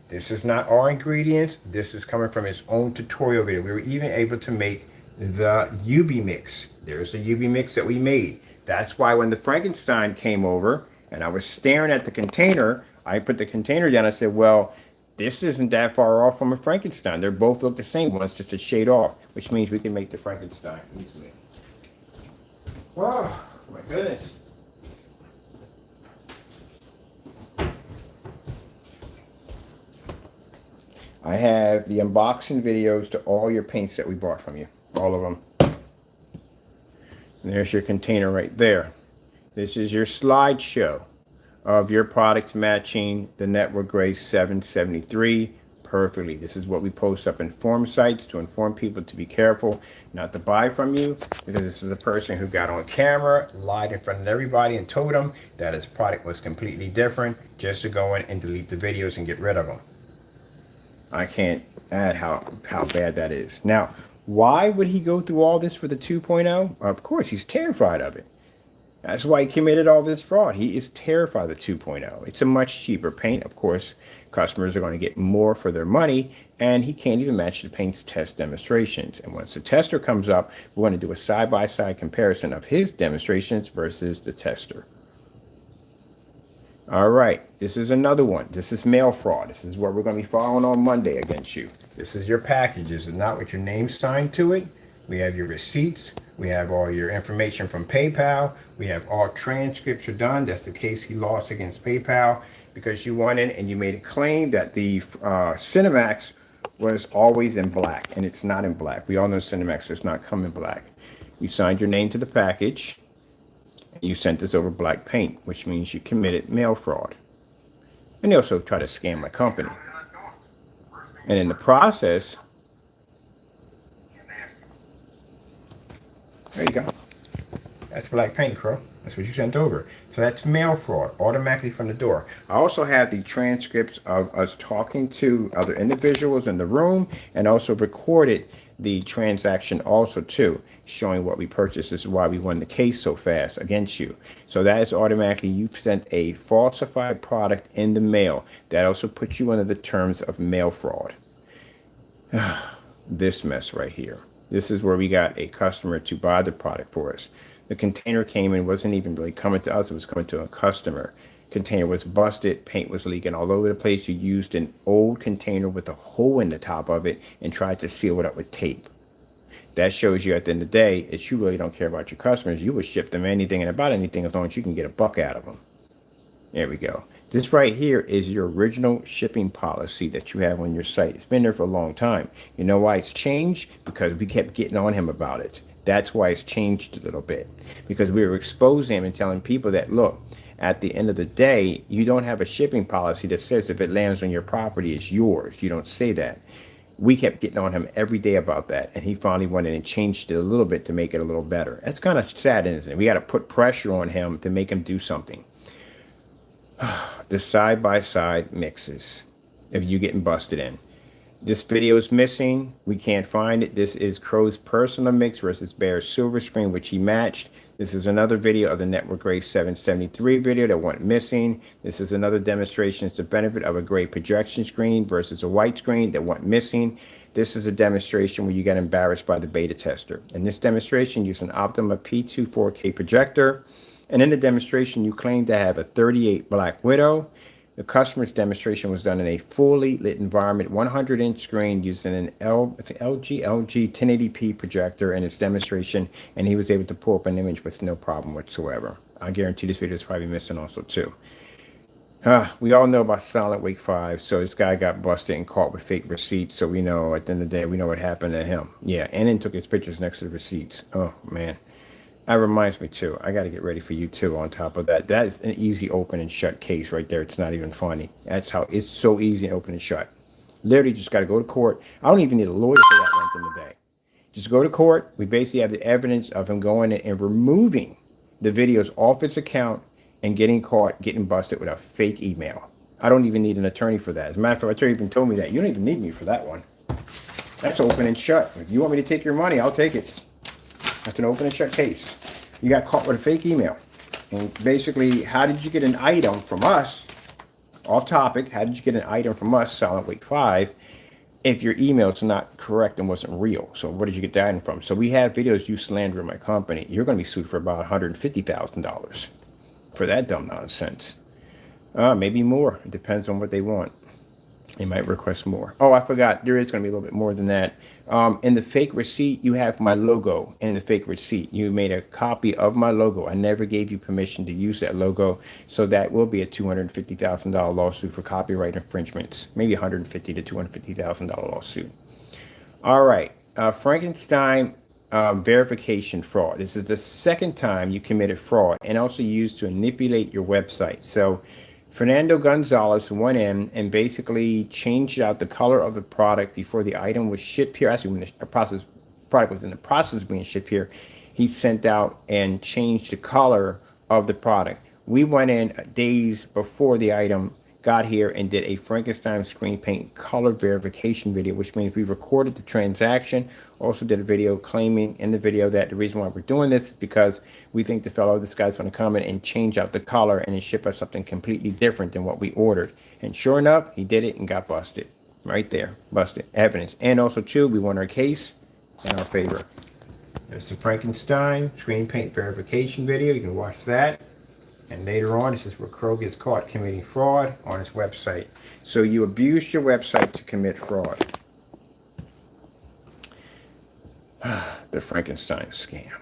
this is not our ingredients. This is coming from his own tutorial video. We were even able to make the UB mix. There's a UB mix that we made. That's why when the Frankenstein came over and I was staring at the container, I put the container down. I said, well, this isn't that far off from a Frankenstein. They both look the same. One's just a shade off, which means we can make the Frankenstein easily. Oh, my goodness. I have the unboxing videos to all your paints that we bought from you. All of them. And there's your container right there. This is your slideshow of your product matching the Network Grade 773 perfectly. This is what we post up in forum sites to inform people to be careful not to buy from you, because this is a person who got on camera, lied in front of everybody and told them that his product was completely different just to go in and delete the videos and get rid of them. I can't add how bad that is. Now, why would he go through all this for the 2.0? Of course, he's terrified of it. That's why he committed all this fraud. He is terrified of the 2.0. It's a much cheaper paint. Of course, customers are going to get more for their money, and he can't even match the paint's test demonstrations. And once the tester comes up, we're going to do a side-by-side comparison of his demonstrations versus the tester. All right, this is another one. This is mail fraud. This is what we're going to be following on Monday against you. This is your package. This is not with your name signed to it. We have your receipts. We have all your information from PayPal. We have all transcripts are done. That's the case he lost against PayPal because you went in and you made a claim that the Cinemax was always in black, and it's not in black. We all know Cinemax does not come in black. You signed your name to the package, and you sent this over black paint, which means you committed mail fraud. And they also try to scam my company. And in the process, there you go. That's black paint, Crow. That's what you sent over. So that's mail fraud, automatically from the door. I also have the transcripts of us talking to other individuals in the room, and also recorded the transaction also too, showing what we purchased. This is why we won the case so fast against you. So that is automatically, you sent a falsified product in the mail. That also puts you under the terms of mail fraud. This mess right here. This is where we got a customer to buy the product for us. The container came in, wasn't even really coming to us, it was coming to a customer. Container was busted, paint was leaking all over the place. You used an old container with a hole in the top of it and tried to seal it up with tape. That shows you at the end of the day that you really don't care about your customers. You would ship them anything and about anything as long as you can get a buck out of them. There we go. This right here is your original shipping policy that you have on your site. It's been there for a long time. You know why it's changed? Because we kept getting on him about it. That's why it's changed a little bit. Because we were exposing him and telling people that, look, at the end of the day, you don't have a shipping policy that says if it lands on your property, it's yours. You don't say that. We kept getting on him every day about that. And he finally went in and changed it a little bit to make it a little better. That's kind of sad, isn't it? We got to put pressure on him to make him do something. The side-by-side mixes if you getting busted in. This video is missing. We can't find it. This is Crow's personal mix versus Bear's silver screen, which he matched. This is another video of the Network Gray 773 video that went missing. This is another demonstration. It's the benefit of a gray projection screen versus a white screen that went missing. This is a demonstration where you got embarrassed by the beta tester. In this demonstration, use an Optima P2 4K projector. And in the demonstration, you claim to have a 38 Black Widow. The customer's demonstration was done in a fully lit environment, 100-inch screen using an LG 1080p projector in its demonstration, and he was able to pull up an image with no problem whatsoever. I guarantee this video is probably missing also too. We all know about Silent Wake 5, so this guy got busted and caught with fake receipts, so we know at the end of the day, we know what happened to him. Yeah, and then took his pictures next to the receipts. Oh, man. That reminds me too. I got to get ready for you too. On top of that, that is an easy open and shut case right there. It's not even funny. That's how it's so easy to open and shut. Literally just got to go to court. I don't even need a lawyer for that length in the day. Just go to court. We basically have the evidence of him going in and removing the videos off its account and getting caught, getting busted with a fake email. I don't even need an attorney for that. As a matter of fact, my attorney even told me that. You don't even need me for that one. That's open and shut. If you want me to take your money, I'll take it. That's an open and shut case. You got caught with a fake email. And basically, how did you get an item from us, off topic, how did you get an item from us, Silent Wake 5, if your email is not correct and wasn't real? So where did you get the item from? So we have videos you slandering my company. You're going to be sued for about $150,000 for that dumb nonsense. Maybe more. It depends on what they want. They might request more. Oh, I forgot. There is going to be a little bit more than that. In the fake receipt, you have my logo in the fake receipt. You made a copy of my logo. I never gave you permission to use that logo. So that will be a $250,000 lawsuit for copyright infringements. Maybe $150,000 to $250,000 lawsuit. All right. Frankenstein verification fraud. This is the second time you committed fraud and also used to manipulate your website. So Fernando Gonzalez went in and basically changed out the color of the product before the item was shipped here. Actually, when the product was in the process of being shipped here, he sent out and changed the color of the product. We went in days before the item got here and did a Frankenstein screen paint color verification video, which means we recorded the transaction. Also did a video claiming in the video that the reason why we're doing this is because we think this guy's going to come in and change out the color and then ship us something completely different than what we ordered. And sure enough, he did it and got busted. Right there, busted. Evidence. And also, too, we won our case in our favor. There's the Frankenstein screen paint verification video. You can watch that. And later on, this is where Crow gets caught committing fraud on his website. So you abused your website to commit fraud. The Frankenstein scam.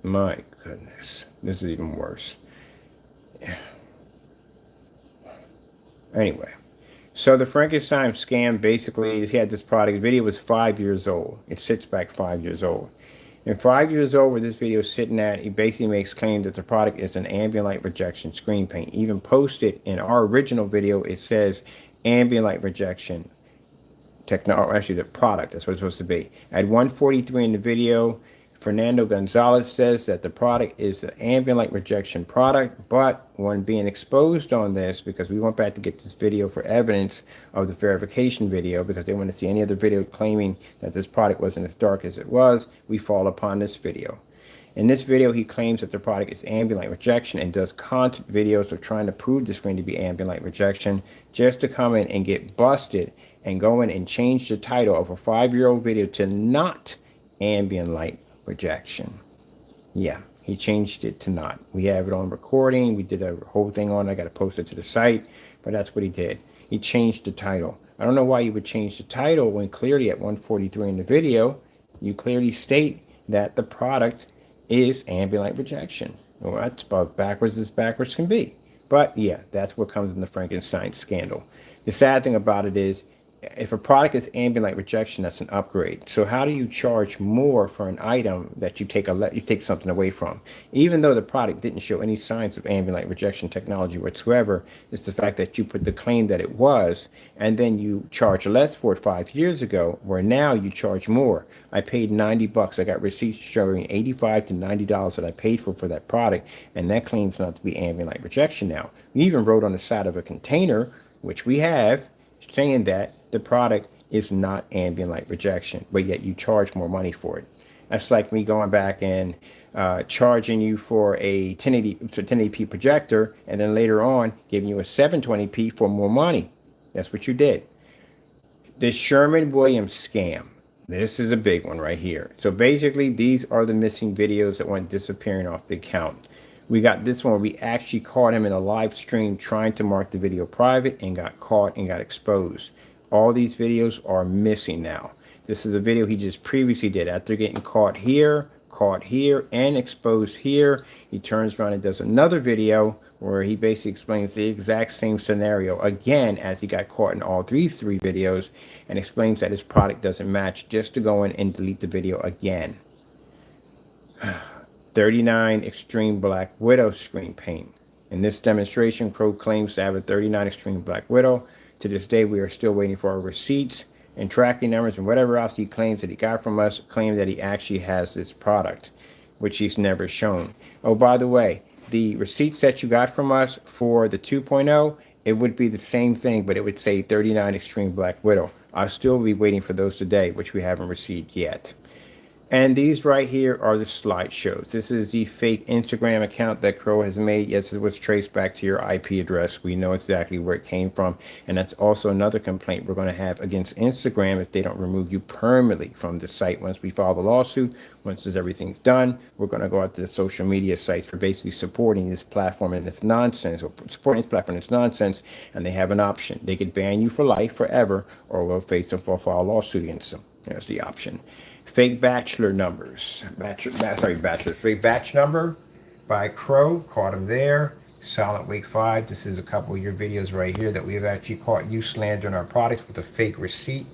My goodness. This is even worse. Anyway. So the Frankenstein scam, basically, he had this product. The video was 5 years old. It sits back 5 years old. And 5 years old, where this video is sitting at, he basically makes claims that the product is an ambient light rejection screen paint. Even posted in our original video, it says ambient light rejection technology. Actually, the product, that's what it's supposed to be. At 1:43 in the video, Fernando Gonzalez says that the product is the ambient light rejection product, but when being exposed on this, because we went back to get this video for evidence of the verification video, because they want to see any other video claiming that this product wasn't as dark as it was, we fall upon this video. In this video, he claims that the product is ambient light rejection and does content videos of trying to prove the screen to be ambient light rejection, just to come in and get busted and go in and change the title of a 5-year-old video to not ambient light rejection. Yeah, he changed it to not. We have it on recording. We did a whole thing on it. I got to post it to the site, but that's what he did. He changed the title. I don't know why you would change the title when clearly at 1:43 in the video, you clearly state that the product is ambient light rejection. Well, that's about backwards as backwards can be. But yeah, that's what comes in the Frankenstein scandal. The sad thing about it is, if a product is ambient light rejection, that's an upgrade. So how do you charge more for an item that you take something away from? Even though the product didn't show any signs of ambient light rejection technology whatsoever, it's the fact that you put the claim that it was, and then you charge less for it 5 years ago, where now you charge more. I paid $90. I got receipts showing $85 to $90 that I paid for that product, and that claims not to be ambient light rejection now. We even wrote on the side of a container, which we have, saying that the product is not ambient light rejection, but yet you charge more money for it. That's like me going back and charging you for a 1080p projector, and then later on giving you a 720p for more money. That's what you did. The Sherman-Williams scam. This is a big one right here. So basically, these are the missing videos that went disappearing off the account. We got this one where we actually caught him in a live stream trying to mark the video private and got caught and got exposed. All these videos are missing now. This is a video he just previously did. After getting caught here, and exposed here, he turns around and does another video where he basically explains the exact same scenario again as he got caught in all three videos, and explains that his product doesn't match, just to go in and delete the video again. 39 Extreme Black Widow screen paint. In this demonstration, Crow claims to have a 39 Extreme Black Widow. To this day, we are still waiting for our receipts and tracking numbers and whatever else he claims that he got from us, claim that he actually has this product, which he's never shown. Oh, by the way, the receipts that you got from us for the 2.0, it would be the same thing, but it would say 39 Extreme Black Widow. I'll still be waiting for those today, which we haven't received yet. And these right here are the slideshows. This is the fake Instagram account that Crow has made. Yes, it was traced back to your IP address. We know exactly where it came from. And that's also another complaint we're going to have against Instagram if they don't remove you permanently from the site once we file the lawsuit. Once everything's done, we're going to go out to the social media sites for basically supporting this platform and its nonsense, or supporting this platform and its nonsense. And they have an option. They could ban you for life, forever, or we'll face them for a file lawsuit against them. There's the option. Fake bachelor numbers. Fake batch number by Crow. Caught him there. Silent Wake 5. This is a couple of your videos right here that we have actually caught you slandering our products with a fake receipt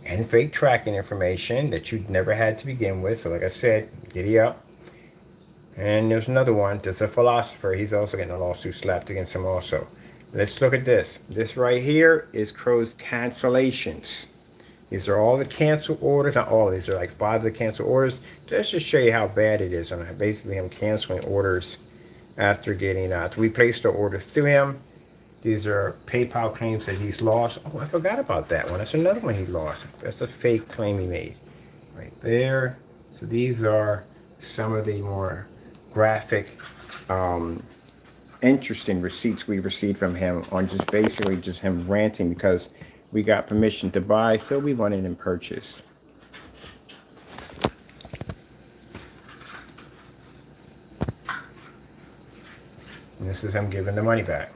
and fake tracking information that you never had to begin with. So like I said, giddy up. And there's another one. There's a philosopher. He's also getting a lawsuit slapped against him also. Let's look at this. This right here is Crow's cancellations. These are all the cancel orders. Not all of these. Are like 5 of the cancel orders. Just to show you how bad it is. Basically, I'm canceling orders after getting we placed our orders through him, These are PayPal claims that he's lost. Oh, I forgot about that one. That's another one he lost. That's a fake claim he made right there. So these are some of the more graphic, interesting receipts we received from him on just basically just him ranting because we got permission to buy, so we went in and purchased. and this is him giving the money back.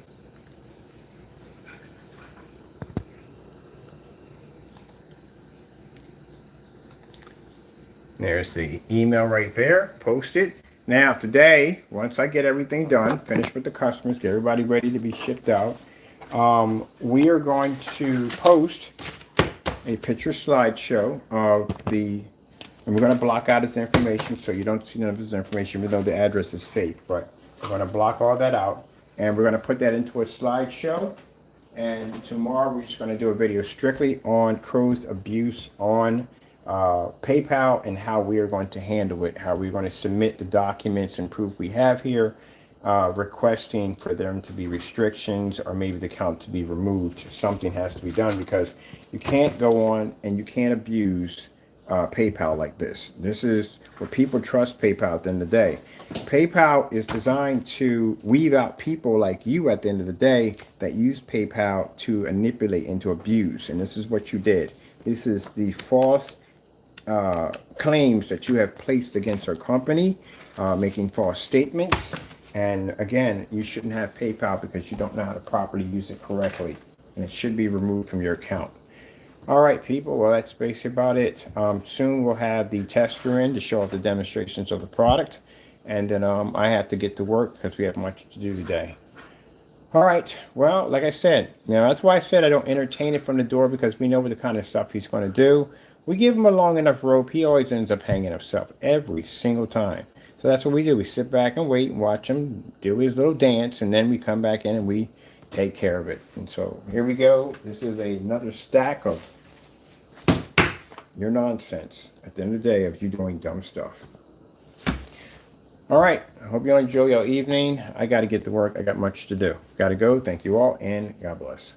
There's the email right there, posted. Now today, once I get everything done, finish with the customers, get everybody ready to be shipped out, we are going to post a picture slideshow of the, and we're going to block out his information so you don't see none of his information, even though the address is fake. But we're going to block all that out, and we're going to put that into a slideshow. And tomorrow we're just going to do a video strictly on Crow's abuse on PayPal and how we are going to handle it, how we're going to submit the documents and proof we have here, requesting for them to be restrictions or maybe the account to be removed. Something has to be done because you can't go on and you can't abuse PayPal like this. This is where people trust PayPal at the end of the day. PayPal is designed to weed out people like you at the end of the day that use PayPal to manipulate and to abuse. And this is what you did. This is the false claims that you have placed against our company, making false statements. And again, you shouldn't have PayPal because you don't know how to properly use it correctly. And it should be removed from your account. All right, people. Well, that's basically about it. Soon we'll have the tester in to show off the demonstrations of the product. And then I have to get to work because we have much to do today. All right. Well, like I said, that's why I said I don't entertain it from the door, because we know what the kind of stuff he's going to do. We give him a long enough rope, he always ends up hanging himself every single time. So that's what we do. We sit back and wait and watch him do his little dance, and then we come back in and we take care of it. And so here we go. This is another stack of your nonsense at the end of the day of you doing dumb stuff. All right. I hope you enjoy your evening. I got to get to work. I got much to do. Got to go. Thank you all, and God bless.